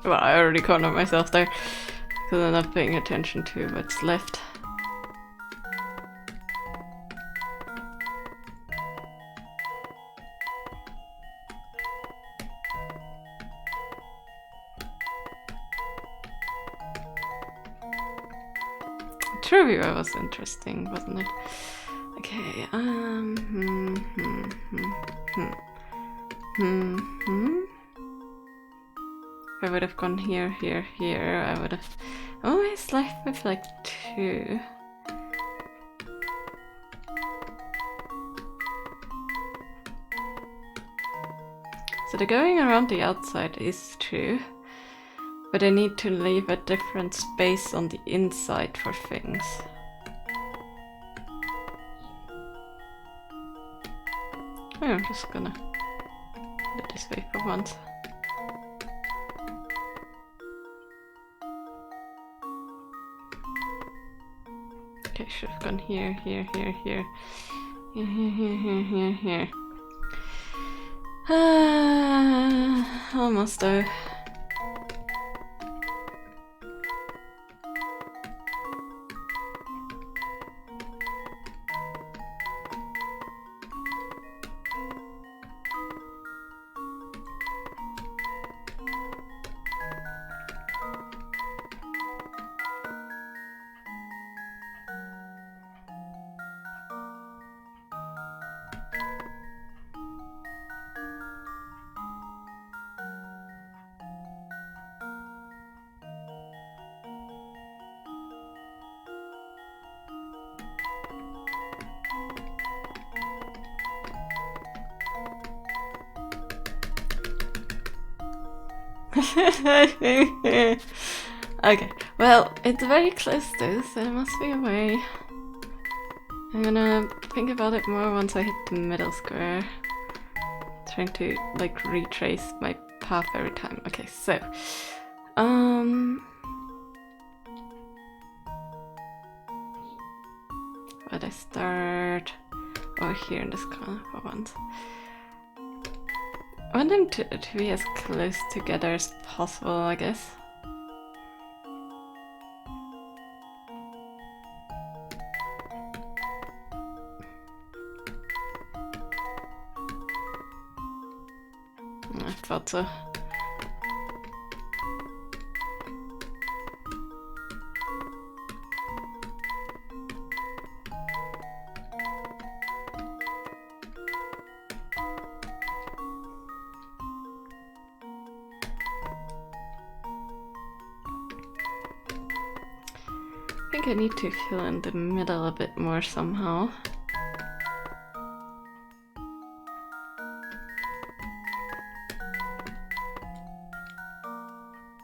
Well, I already cornered myself there because I'm not paying attention to what's left. Trivia was interesting, wasn't it? Okay, If I would have gone here, here, here, I would have always left with like 2. So the going around the outside is true, but I need to leave a different space on the inside for things. I'm just gonna do it this way for once. Okay, should have gone here, here, here, here, here, here, here, here, here. Almost though. Okay, well, it's very close though, so there must be a way. I'm gonna think about it more once I hit the middle square. Trying to, like, retrace my path every time. Okay, so... Where'd I start? Over here in this corner for once. I want them to be as close together as possible, I guess. I thought so. I think I need to fill in the middle a bit more somehow.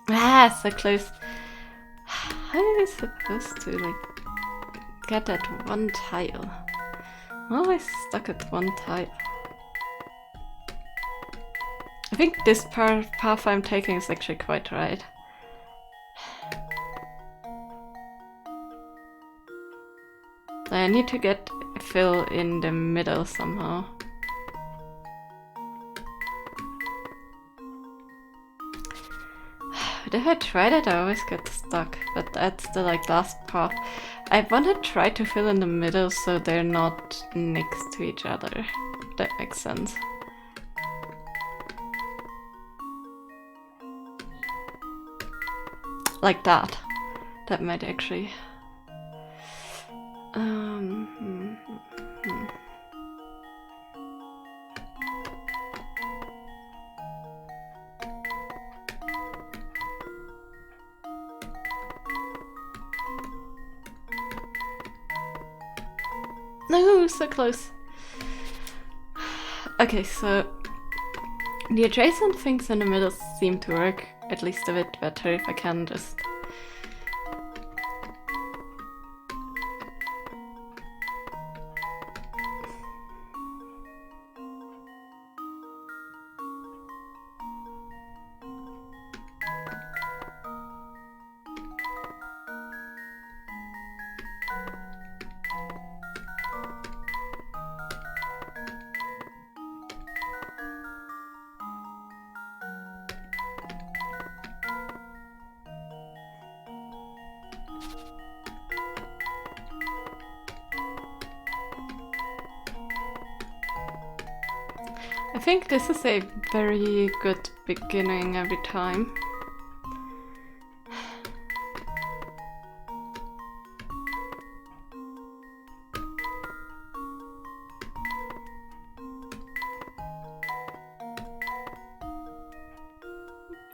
Ah, so close. How am I supposed to, like, get that one tile? I'm always stuck at one tile. I think this path I'm taking is actually quite right. I need to get fill in the middle somehow. But if I tried it, I always get stuck. But that's the, like, last path. I want to try to fill in the middle so they're not next to each other. That makes sense. Like that. That might actually... No, so close. Okay, so the adjacent things in the middle seem to work at least a bit better if I can just... I think this is a very good beginning every time.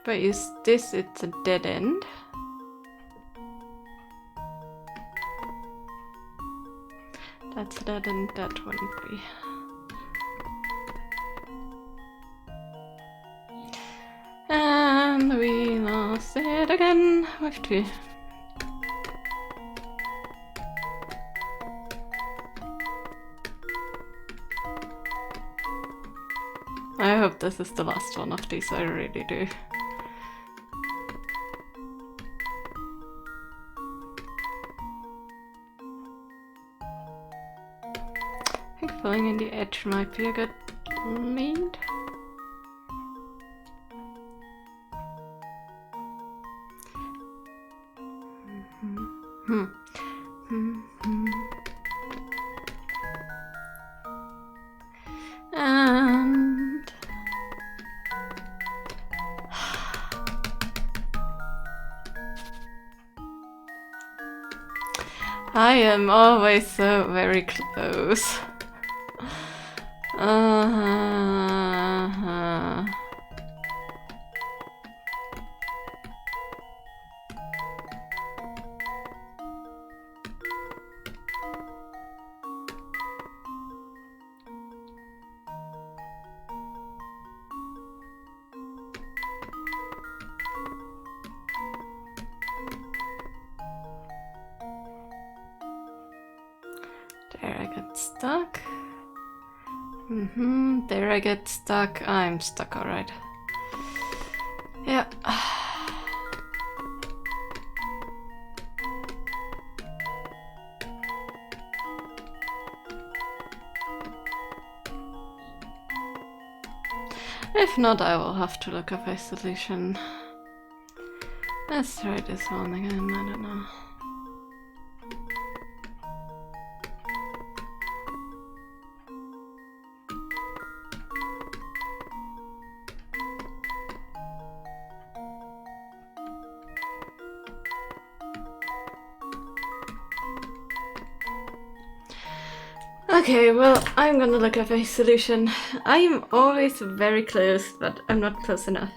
But is this, it's a dead end? That's a dead end, that wouldn't be. And we lost it again with 2. I hope this is the last one of these, I really do. I think filling in the edge might be a good lead. And I am always so very close. There I get stuck. There I get stuck. I'm stuck, alright. Yeah. If not, I will have to look up a solution. Let's try this one again, I don't know. Okay, well, I'm gonna look up a solution. I am always very close, but I'm not close enough.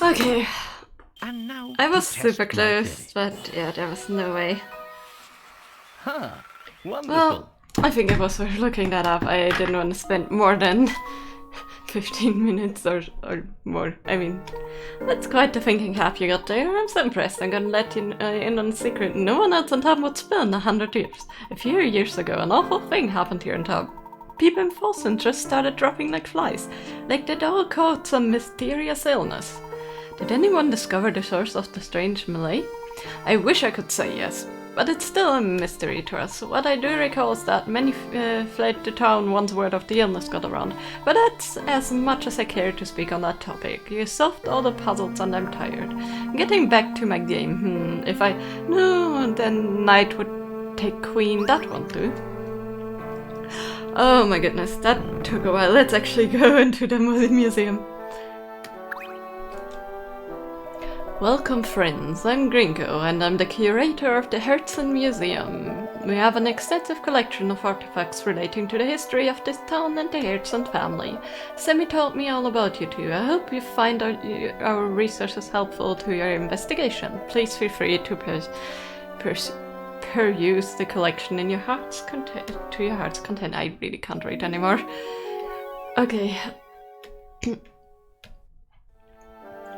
Okay, And now I was to test super my close, theory. but yeah, there was no way. Huh. Wonderful. Well, I think it was worth looking that up. I didn't want to spend more than 15 minutes or more. I mean, that's quite the thinking cap you got there. I'm so impressed. I'm gonna let you in on a secret. No one else in town would spend 100 years. A few years ago, an awful thing happened here in town. People in Folsom just started dropping like flies, like they'd all caught some mysterious illness. Did anyone discover the source of the strange melee? I wish I could say yes, but it's still a mystery to us. What I do recall is that many fled the town once word of the illness got around, but that's as much as I care to speak on that topic. You solved all the puzzles and I'm tired. Getting back to my game, if I... No, then knight would take queen, that won't do. Oh my goodness, that took a while. Let's actually go into the museum. Welcome friends, I'm Gringo and I'm the curator of the Herzen Museum. We have an extensive collection of artifacts relating to the history of this town and the Herzen family. Semi told me all about you two. I hope you find our resources helpful to your investigation. Please feel free to peruse the collection in your heart's content. I really can't read anymore. Okay.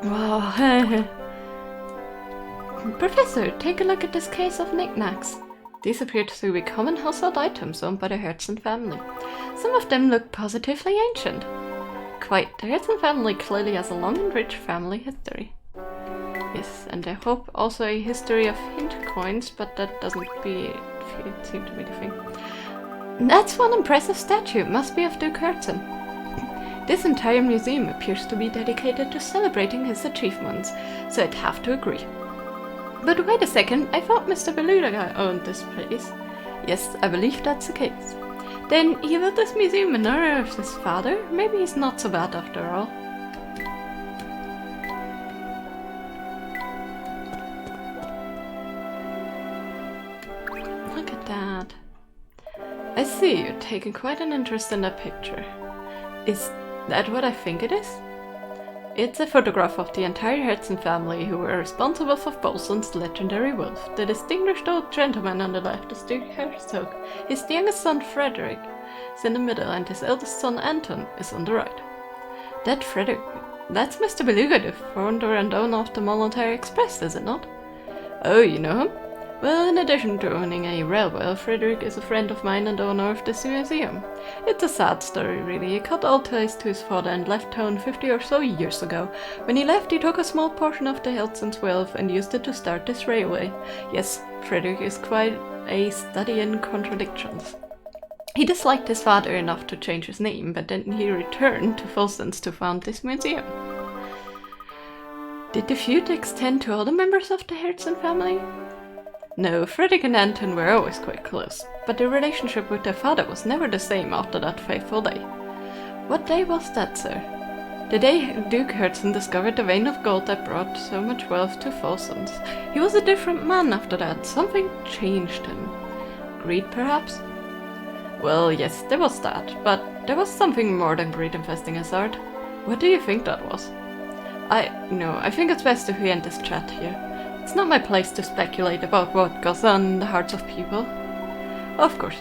Wow. Professor, take a look at this case of knickknacks. These appear to be common household items owned by the Herzen family. Some of them look positively ancient. Quite, the Herzen family clearly has a long and rich family history. Yes, and I hope also a history of hint coins, but that doesn't seem to be the thing. That's one impressive statue, it must be of Duke Herzen. This entire museum appears to be dedicated to celebrating his achievements, so I'd have to agree. But wait a second, I thought Mr. Beluga owned this place. Yes, I believe that's the case. Then he built this museum in honor of his father? Maybe he's not so bad after all. Look at that. I see you're taking quite an interest in that picture. Is that what I think it is? It's a photograph of the entire Herzen family who were responsible for Folsom's legendary wolf. The distinguished old gentleman on the left is Duke Herzog. His youngest son Frederick is in the middle and his eldest son Anton is on the right. That Frederick, that's Mr. Beluga, the founder and owner of the Voluntary Express, is it not? Oh, you know him? Well, in addition to owning a railway, Frederick is a friend of mine and owner of this museum. It's a sad story, really. He cut all ties to his father and left town 50 or so years ago. When he left, he took a small portion of the Herzen's wealth and used it to start this railway. Yes, Frederick is quite a study in contradictions. He disliked his father enough to change his name, but then he returned to Folsom's to found this museum. Did the feud extend to all the members of the Herzen family? No, Frederick and Anton were always quite close, but their relationship with their father was never the same after that fateful day. What day was that, sir? The day Duke Herzen discovered the vein of gold that brought so much wealth to Folsom's. He was a different man after that. Something changed him. Greed, perhaps? Well, yes, there was that, but there was something more than greed infesting his heart. What do you think that was? I think it's best if we end this chat here. It's not my place to speculate about what goes on in the hearts of people. Of course.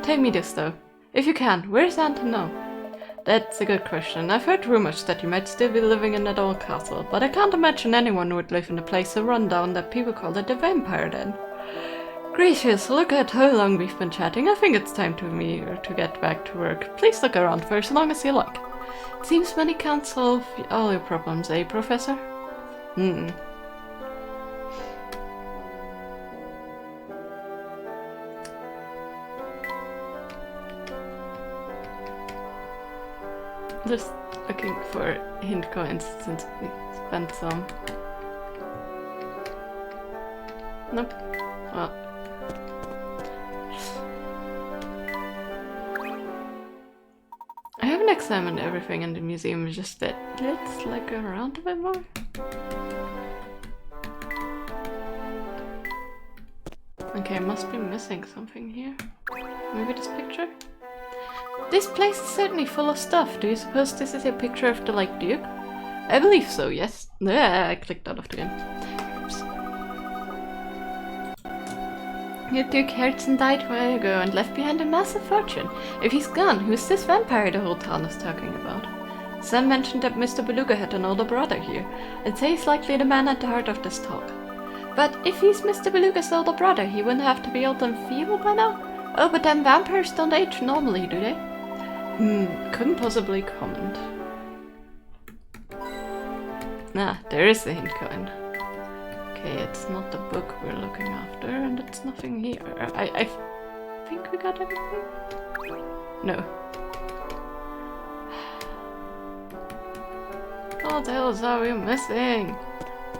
Tell me this though. If you can, where's Anton now? That's a good question. I've heard rumors that he might still be living in that old castle, but I can't imagine anyone would live in a place so run down that people call it the Vampire Den. Gracious, look at how long we've been chatting. I think it's time for me to get back to work. Please look around for as long as you like. It seems money can't solve all your problems, eh, Professor? Just looking for hint coins since we spent some. Nope. Well. I haven't examined everything in the museum, just that let's look around a bit more. Okay, I must be missing something here. Maybe this picture? This place is certainly full of stuff. Do you suppose this is a picture of the Lake Duke? I believe so, yes. I clicked out of the game. Oops. Your Duke Herzen died a while ago and left behind a massive fortune. If he's gone, who's this vampire the whole town is talking about? Sam mentioned that Mr. Beluga had an older brother here. I'd say he's likely the man at the heart of this talk. But if he's Mr. Beluga's older brother, he wouldn't have to be old and feeble by now? Oh, but then vampires don't age normally, do they? Couldn't possibly comment. Ah, there is the hint coin. Okay, it's not the book we're looking after, and it's nothing here. I think we got everything? No. What else are we missing?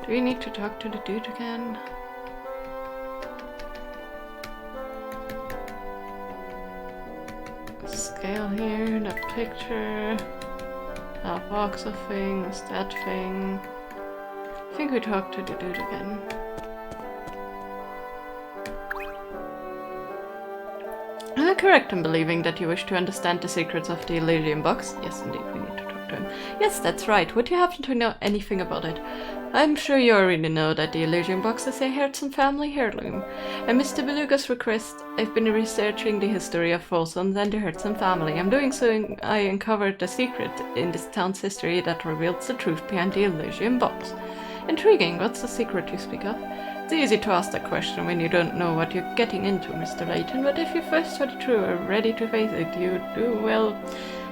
Do we need to talk to the dude again? Scale here, that picture, that box of things, that thing. I think we talked to the dude again. Am I correct in believing that you wish to understand the secrets of the Elysium box? Yes, indeed, we need to talk to him. Yes, that's right. Would you happen to know anything about it? I'm sure you already know that the Elysium box is a Herzen family heirloom. At Mr. Beluga's request, I've been researching the history of Folsons and the Herzen family. I'm doing so I uncovered a secret in this town's history that reveals the truth behind the Elysium box. Intriguing. What's the secret you speak of? It's easy to ask that question when you don't know what you're getting into, Mr. Layton, but if you first are true or ready to face it, you do well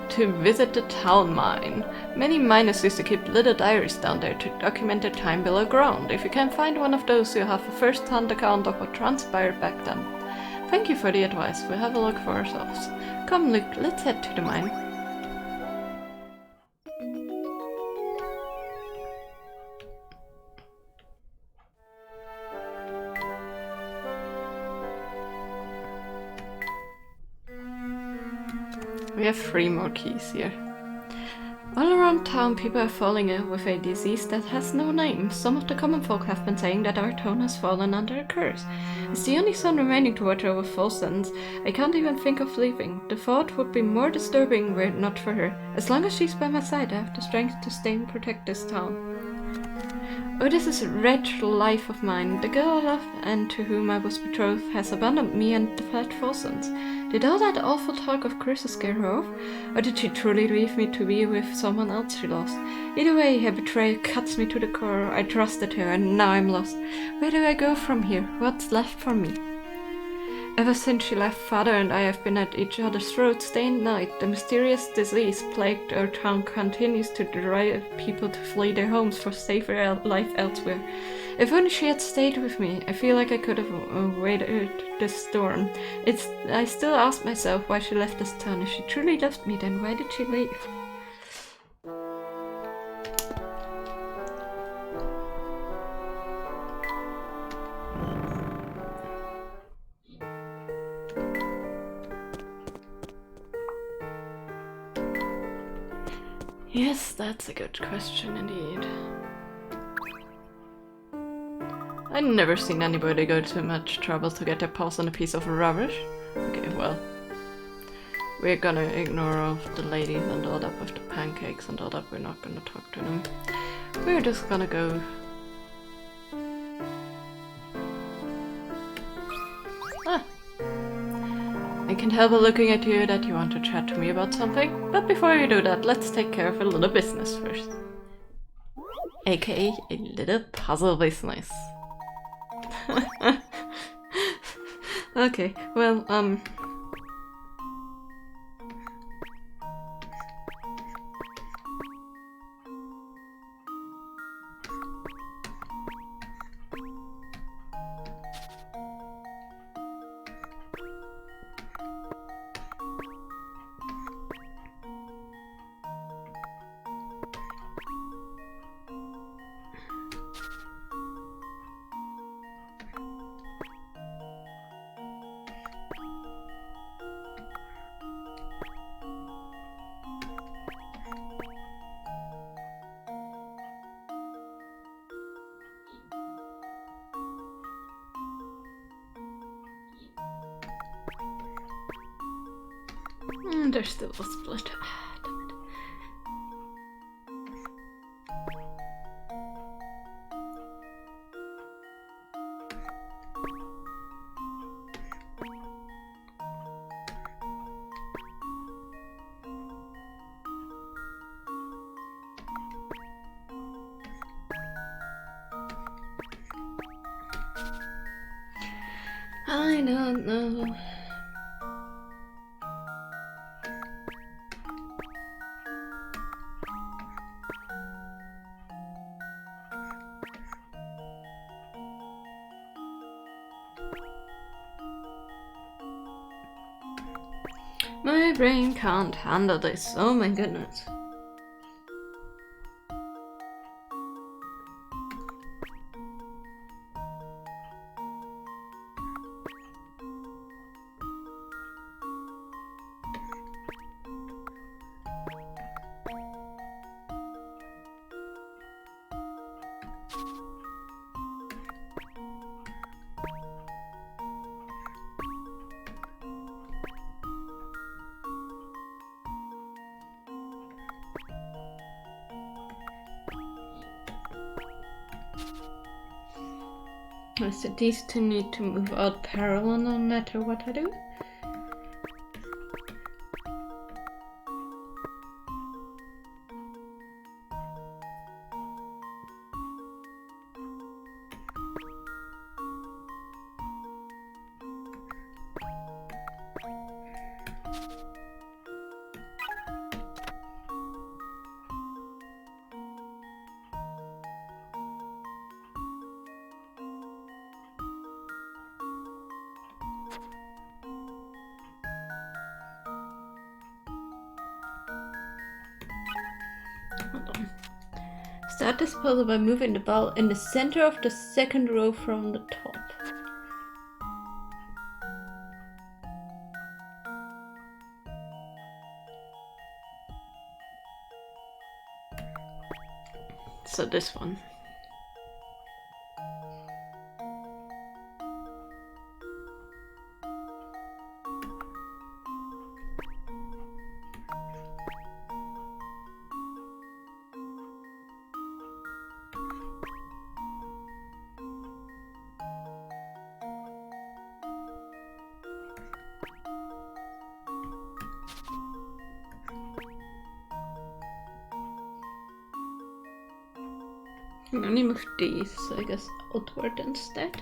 to visit the town mine. Many miners used to keep little diaries down there to document their time below ground. If you can find one of those, you'll have a first-hand account of what transpired back then. Thank you for the advice. We'll have a look for ourselves. Come, Luke, let's head to the mine. We have 3 more keys here. All around town, people are falling ill with a disease that has no name. Some of the common folk have been saying that our town has fallen under a curse. It's the only son remaining to watch over Folsons. I can't even think of leaving. The thought would be more disturbing were it not for her. As long as she's by my side, I have the strength to stay and protect this town. Oh, this is a wretched life of mine. The girl I love and to whom I was betrothed has abandoned me and fled Folsons. Did all that awful talk of curses scare her off? Or did she truly leave me to be with someone else she lost? Either way, her betrayal cuts me to the core. I trusted her and now I'm lost. Where do I go from here? What's left for me? Ever since she left, Father and I have been at each other's throats day and night. The mysterious disease plagued our town continues to drive people to flee their homes for safer life elsewhere. If only she had stayed with me, I feel like I could have weathered this storm. I still ask myself why she left this town. If she truly loved me, then why did she leave? Yes, that's a good question indeed. I've never seen anybody go to much trouble to get their paws on a piece of rubbish. Okay, well. We're gonna ignore all of the ladies and all that with the pancakes and all that. We're not gonna talk to them. We're just gonna go... Ah! I can't help but looking at you that you want to chat to me about something. But before you do that, let's take care of a little business first. AKA a little puzzle business. Okay, well, there's still a split. I don't know. My brain can't handle this. Oh my goodness. So these two need to move out parallel no matter what I do. Hold on. Start this puzzle by moving the ball in the center of the second row from the top. So this one. I'm gonna move these, so I guess outward instead.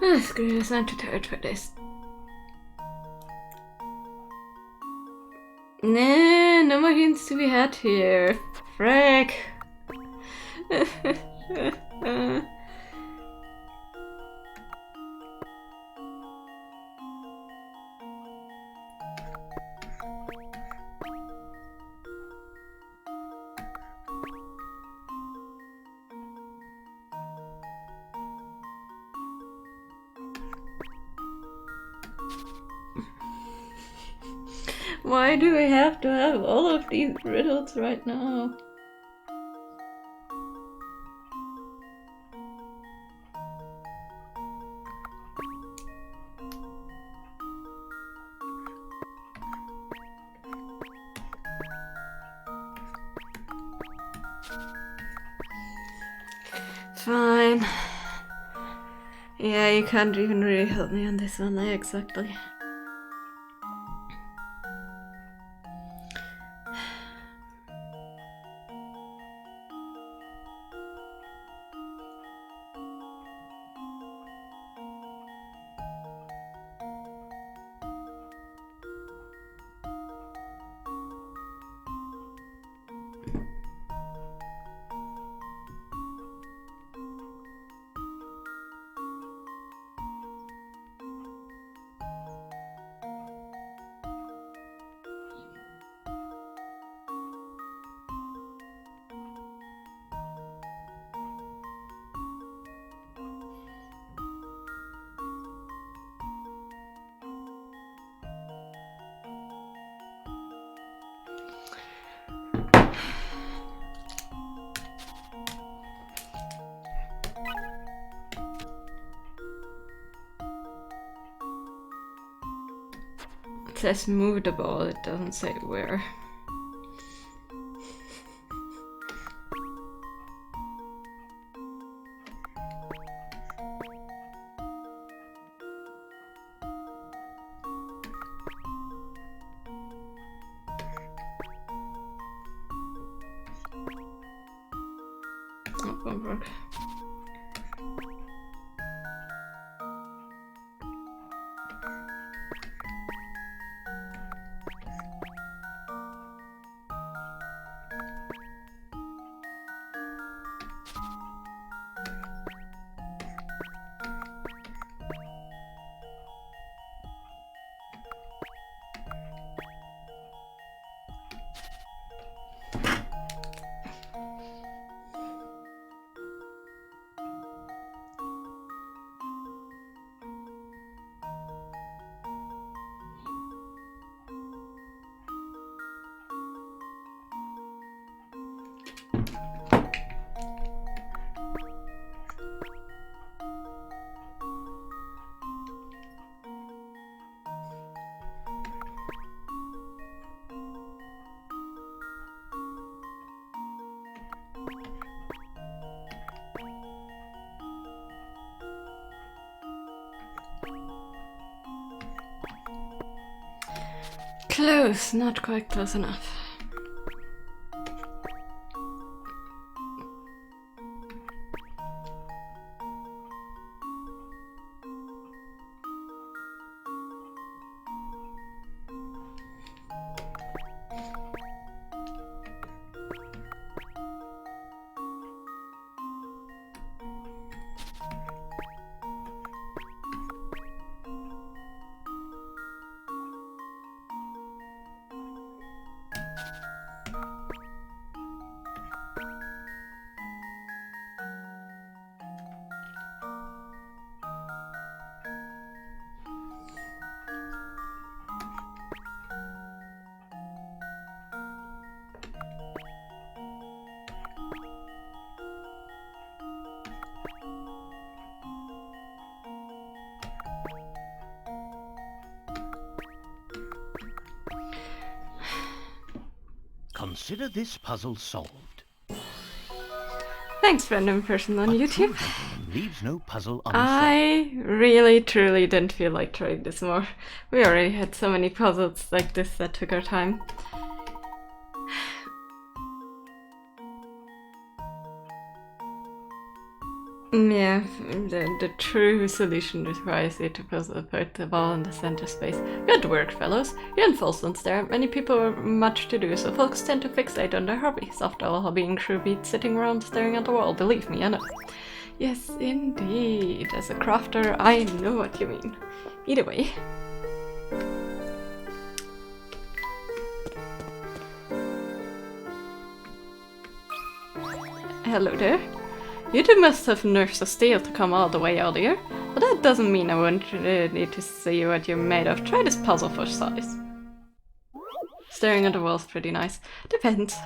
Ah, screw this, I'm too tired for this. Nah, no more hints to be had here. Frick. Why do we have to have all of these riddles right now? Fine. Yeah, you can't even really help me on this one, exactly. It says move the ball, it doesn't say where. Oh, won't work. Close, not quite close enough. Consider this puzzle solved. Thanks, random person on YouTube. Leaves no puzzle unsolved. I really, truly didn't feel like trying this more. We already had so many puzzles like this that took our time. Yeah, the true solution requires you to put the ball in the center space. Good work, fellows. You're in full sense there. Many people have much to do, so folks tend to fixate on their hobbies. After all, hobbying crew beats sitting around staring at the wall. Believe me, I know. Yes, indeed. As a crafter, I know what you mean. Either way. Hello there. You two must have nerves of steel to come all the way out here, but that doesn't mean I won't need to see what you're made of. Try this puzzle for size. Staring at the wall's pretty nice. Depends.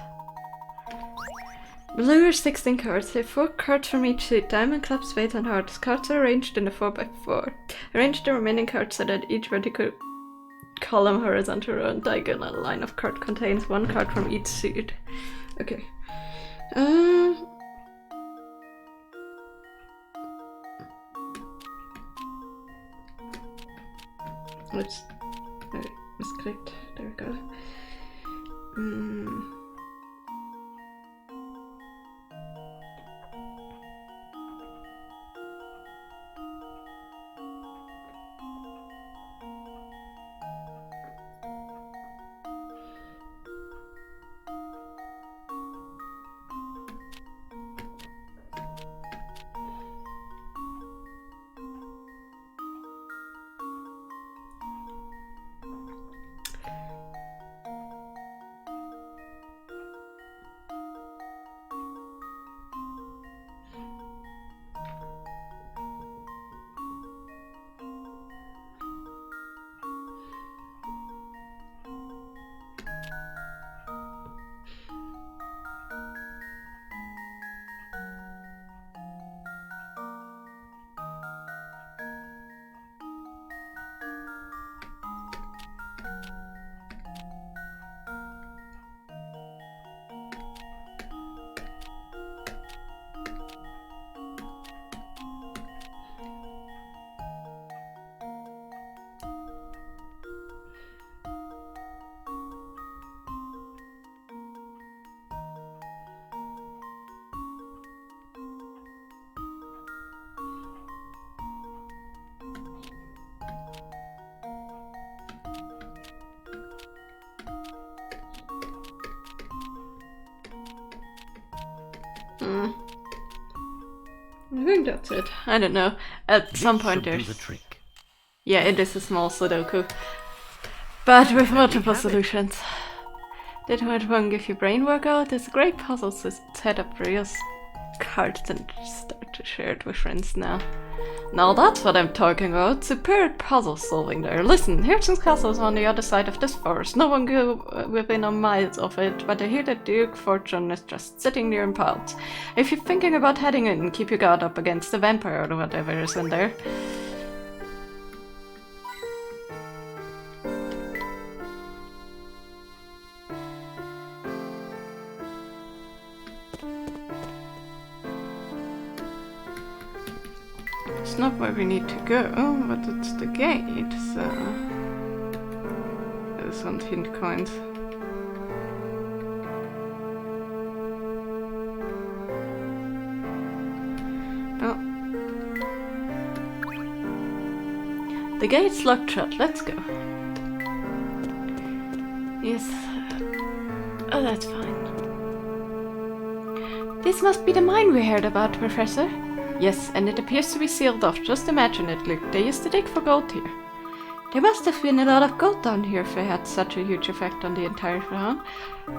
Blue are 16 cards. There are 4 cards from each suit. Diamond, clubs, spades, and hearts. Cards are arranged in a 4x4. Arrange the remaining cards so that each vertical column, horizontal row, and diagonal line of card contains 1 card from each suit. Okay. Let's misclicked. There we go. I think that's it. I don't know. At some point there's... the trick. Yeah, it is a small Sudoku. But with multiple solutions. Did one give you brain workout? It's a great puzzle to set up real cards and start to share it with friends now. Now that's what I'm talking about. Superb puzzle solving there. Listen, Hirschen's castle is on the other side of this forest. No one go within a miles of it, but I hear that Duke Fortune is just sitting there in piles. If you're thinking about heading in, keep your guard up against the vampire or whatever is in there. It's not where we need to go, but it's the gate, so... There's some hint coins. Oh. The gate's locked shut, let's go. Yes. Oh, that's fine. This must be the mine we heard about, Professor. Yes, and it appears to be sealed off. Just imagine it, Luke. They used to dig for gold here. There must have been a lot of gold down here if it had such a huge effect on the entire town.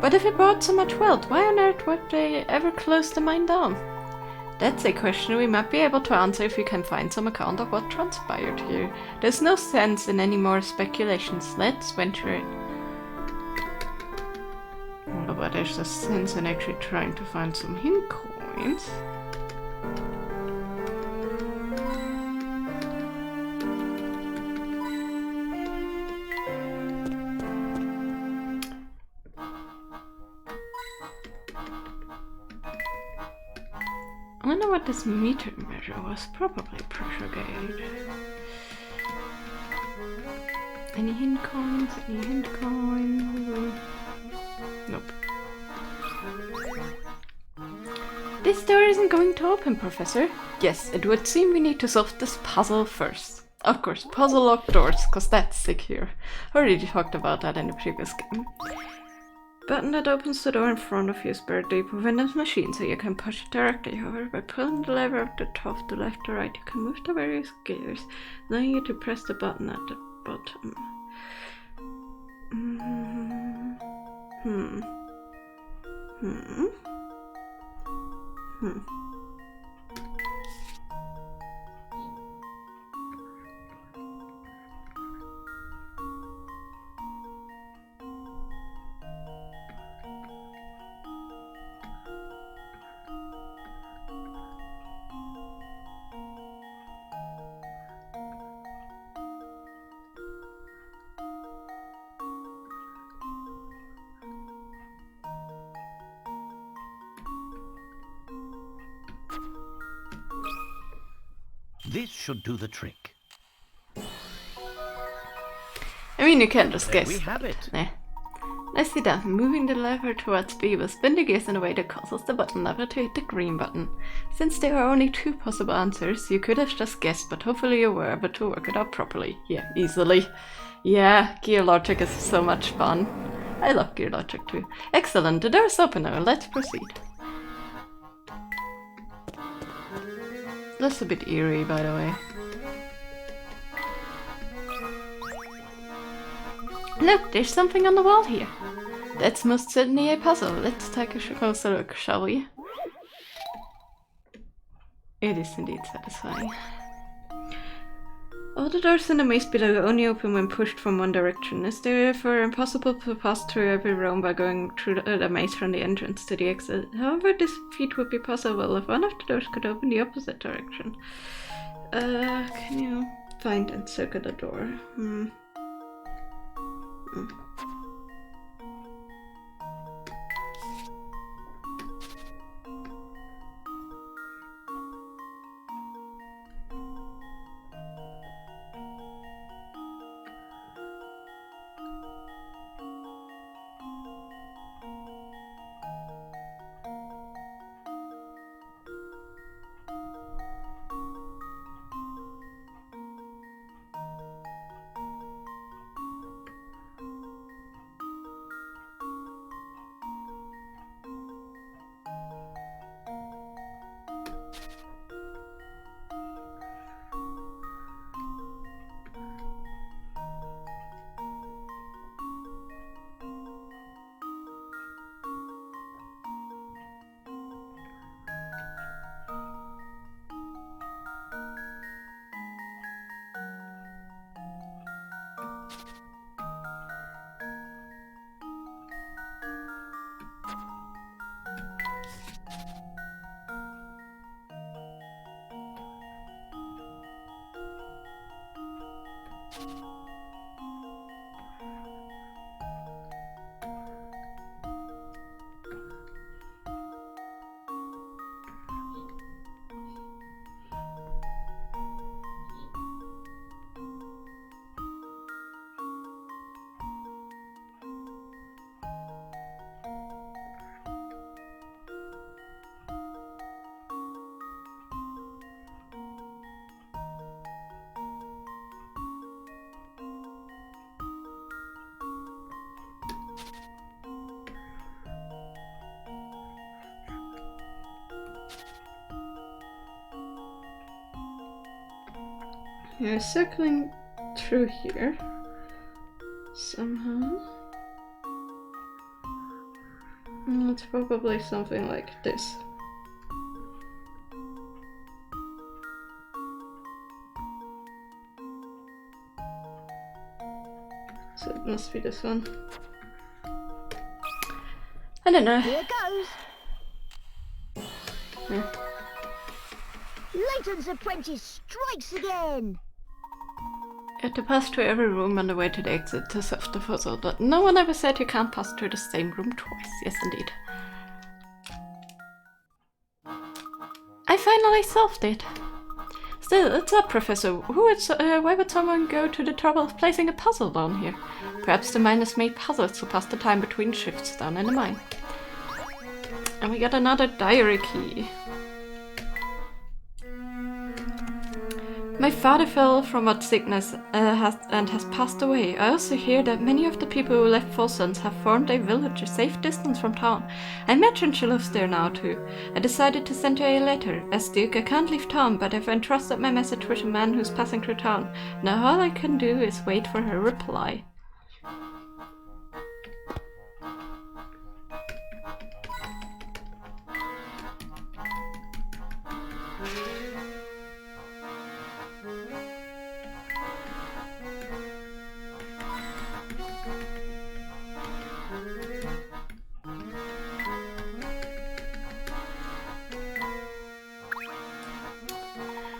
But if it brought so much wealth, why on earth would they ever close the mine down? That's a question we might be able to answer if we can find some account of what transpired here. There's no sense in any more speculations. Let's venture in. Oh, but there's a sense in actually trying to find some hint coins. I wonder what this meter measure was. Probably pressure gauge. Any hint coins? Any hint coins? Nope. This door isn't going to open, Professor. Yes, it would seem we need to solve this puzzle first. Of course, puzzle locked doors, cause that's secure. Already talked about that in the previous game. Button that opens the door in front of you is buried deep within this machine, so you can push it directly. However, by pulling the lever at the top, to left or right, you can move the various gears, allowing you to press the button at the bottom. This should do the trick. I mean, you can just There guess. we have it. Nah. Nicely done. Moving the lever towards B will spin the gears in a way that causes the button lever to hit the green button. Since there are only 2 possible answers, you could have just guessed, but hopefully you were able to work it out properly. Yeah, easily. Yeah, gear logic is so much fun. I love gear logic too. Excellent, the door is open now. Let's proceed. That's a bit eerie, by the way. Look, there's something on the wall here. That's most certainly a puzzle. Let's take a closer look, shall we? It is indeed satisfying. All the doors in the maze below only open when pushed from one direction. It's therefore impossible to pass through every room by going through the maze from the entrance to the exit. However, this feat would be possible if one of the doors could open the opposite direction. Can you find and circle the door? Yeah, circling through here somehow. It's probably something like this. So it must be this one. I don't know. Here goes. Yeah. Layton's apprentice strikes again. You have to pass through every room on the way to the exit to solve the puzzle, but no one ever said you can't pass through the same room twice. Yes, indeed. I finally solved it. Still, it's up, Professor. Why would someone go to the trouble of placing a puzzle down here? Perhaps the miners made puzzles to pass the time between shifts down in the mine. And we got another diary key. My father fell from a sickness has passed away. I also hear that many of the people who left Folsons have formed a village a safe distance from town. I imagine she lives there now too. I decided to send her a letter. As Duke, I can't leave town, but I've entrusted my message with a man who's passing through town. Now all I can do is wait for her reply.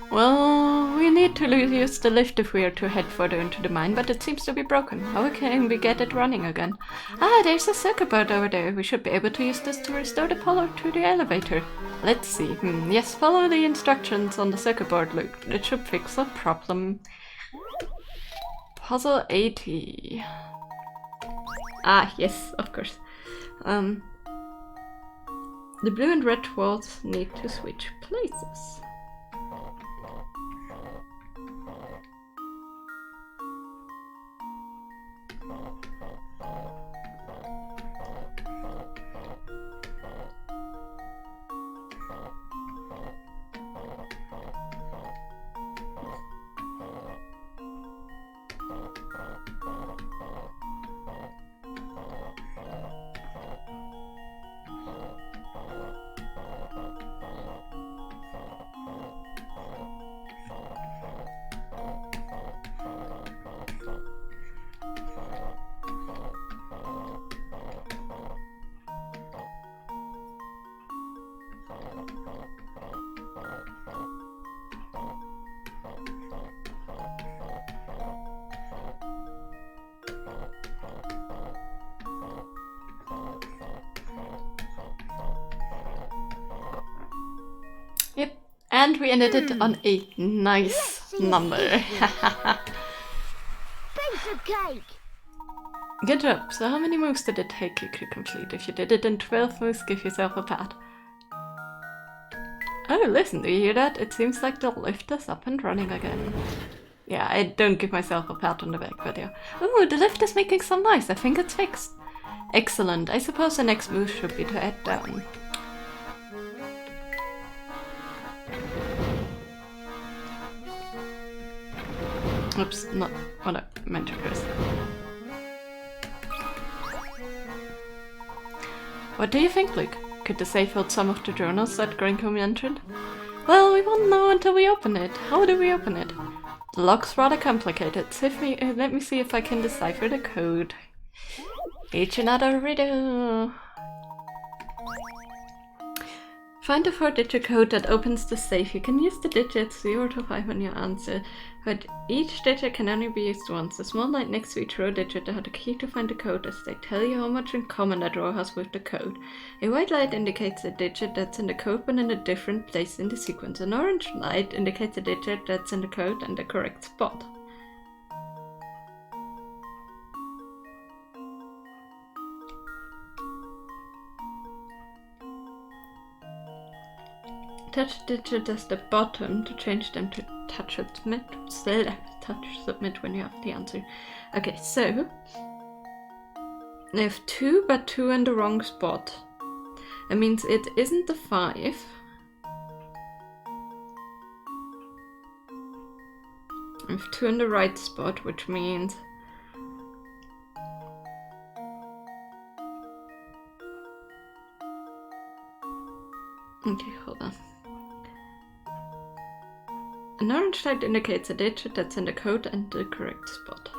Well, we need to use the lift if we are to head further into the mine, but it seems to be broken. How can we get it running again? Ah, there's a circuit board over there. We should be able to use this to restore the power to the elevator. Let's see. Yes, follow the instructions on the circuit board, Luke. It should fix the problem. Puzzle 80. Ah, yes, of course. The blue and red walls need to switch places. Yep, and we ended it on a nice number. Piece of cake! Good job. So how many moves did it take you to complete? If you did it in 12 moves, give yourself a pat. Oh, listen, do you hear that? It seems like the lift is up and running again. Yeah, I don't give myself a pat on the back, but yeah. Ooh, the lift is making some noise. I think it's fixed. Excellent. I suppose the next move should be to head down. Oops, not what I meant to press. What do you think, Luke? Could the safe hold some of the journals that Grinko mentioned? Well, we won't know until we open it. How do we open it? The lock's rather complicated. Let me see if I can decipher the code. Each another riddle. Find the 4-digit code that opens the safe. You can use the digits 0 to 5 on your answer, but each digit can only be used once. The small line next to each row digit are the key to find the code, as they tell you how much in common that row has with the code. A white light indicates a digit that's in the code but in a different place in the sequence. An orange light indicates a digit that's in the code and the correct spot. Touch digit at the bottom to change them to touch submit. Touch submit when you have the answer. Okay, so I have 2, but 2 in the wrong spot. It means it isn't the 5. I have 2 in the right spot, which means okay, hold on. An orange light indicates a digit that's in the code and the correct spot.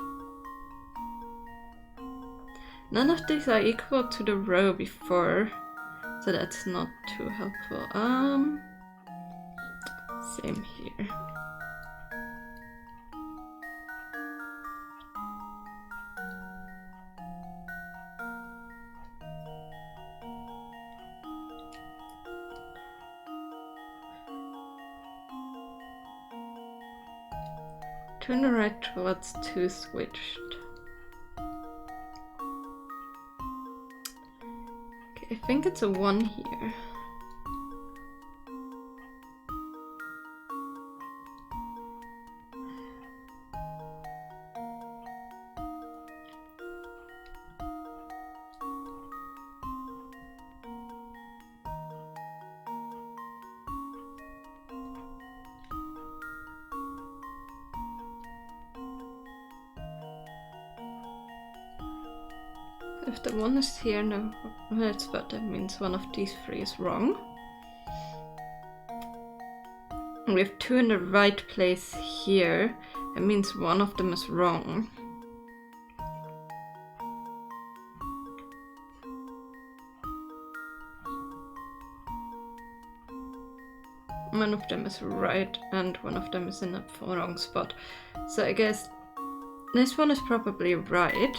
None of these are equal to the row before, so that's not too helpful. Same here. Turn the right towards 2 switched. Okay, I think it's a 1 here. If the 1 is here, no, that's but that means one of these 3 is wrong. And we have 2 in the right place here. That means one of them is wrong. One of them is right and one of them is in the wrong spot. So I guess this one is probably right.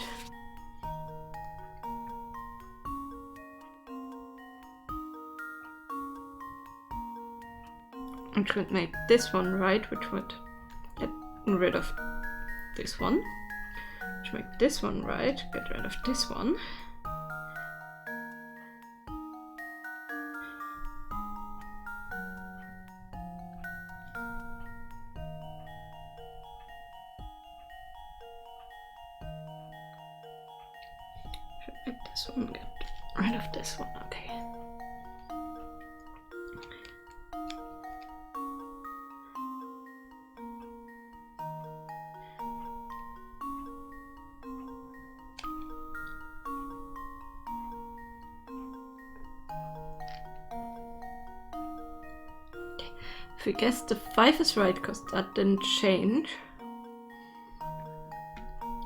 Which would make this one right, which would get rid of this one. Which make this one right, get rid of this one. Should make this one, get rid of this one, okay. If we guess the 5 is right, because that didn't change.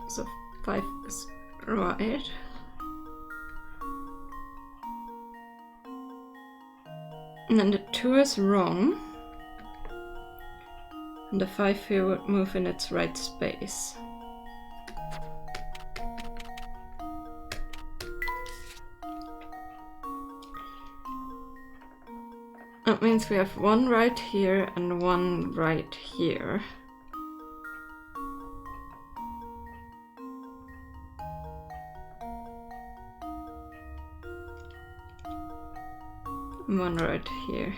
So 5 is right. And then the 2 is wrong. And the 5 here would move in its right space. That means we have 1 right here and 1 right here. And 1 right here.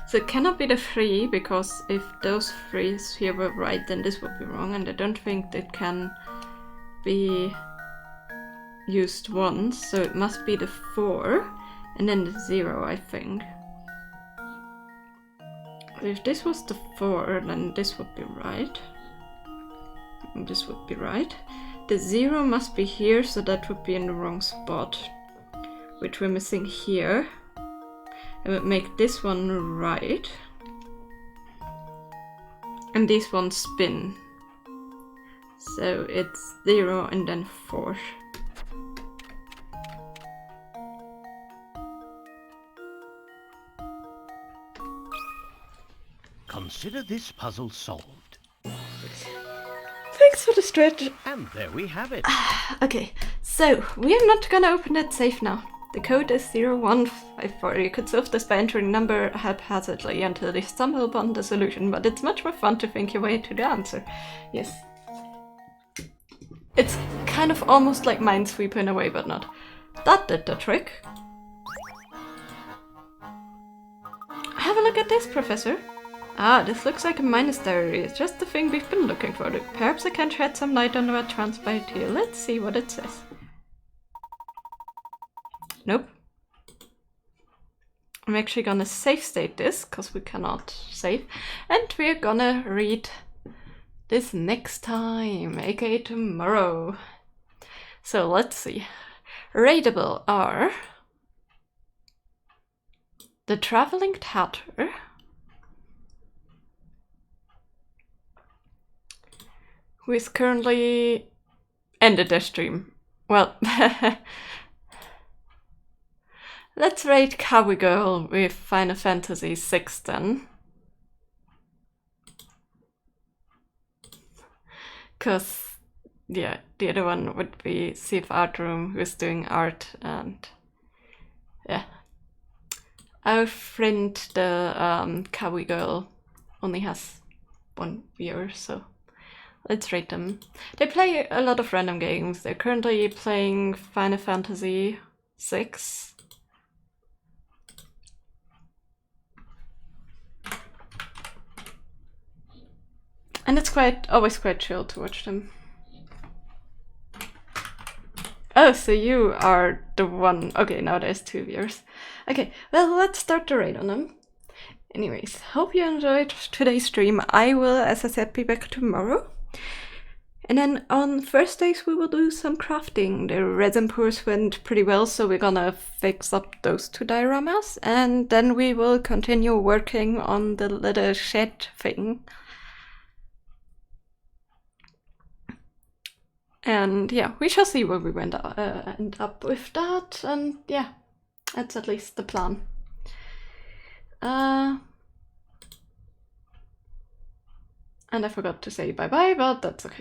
So it cannot be the 3, because if those 3s here were right, then this would be wrong, and I don't think it can be used once, so it must be the 4, and then the 0, I think. If this was the 4, then this would be right. And this would be right. The 0 must be here, so that would be in the wrong spot, which we're missing here. I would make this one right. And this one spin. So it's 0 and then 4. Consider this puzzle solved. Thanks for the stretch. And there we have it. Okay, so we are not gonna open that safe now. The code is 0154. You could solve this by entering number haphazardly until you stumble upon the solution, but it's much more fun to think your way to the answer. Yes. It's kind of almost like Minesweeper in a way, but not. That did the trick. Have a look at this, Professor. Ah, this looks like a miner's diary. It's just the thing we've been looking for. Perhaps I can shed some light on what transpired here. Let's see what it says. Nope. I'm actually gonna save state this, because we cannot save. And we're gonna read this next time, aka tomorrow. So let's see. Rateable are the Traveling Tatter, who is currently ended their stream. Well, let's rate Cowboy Girl with Final Fantasy VI then. Because, yeah, the other one would be Sif Art Room, who's doing art, and yeah. Our friend, the Cowboy Girl, only has 1 viewer, so let's rate them. They play a lot of random games. They're currently playing Final Fantasy VI. And it's always quite chill to watch them. Oh, so you are the one. Okay, now there's 2 viewers. Okay, well, let's start the raid on them. Anyways, hope you enjoyed today's stream. I will, as I said, be back tomorrow. And then on Thursdays we will do some crafting. The resin pours went pretty well, so we're gonna fix up those 2 dioramas. And then we will continue working on the little shed thing. And yeah, we shall see where we end up with that. And yeah, that's at least the plan. And I forgot to say bye-bye, but that's okay.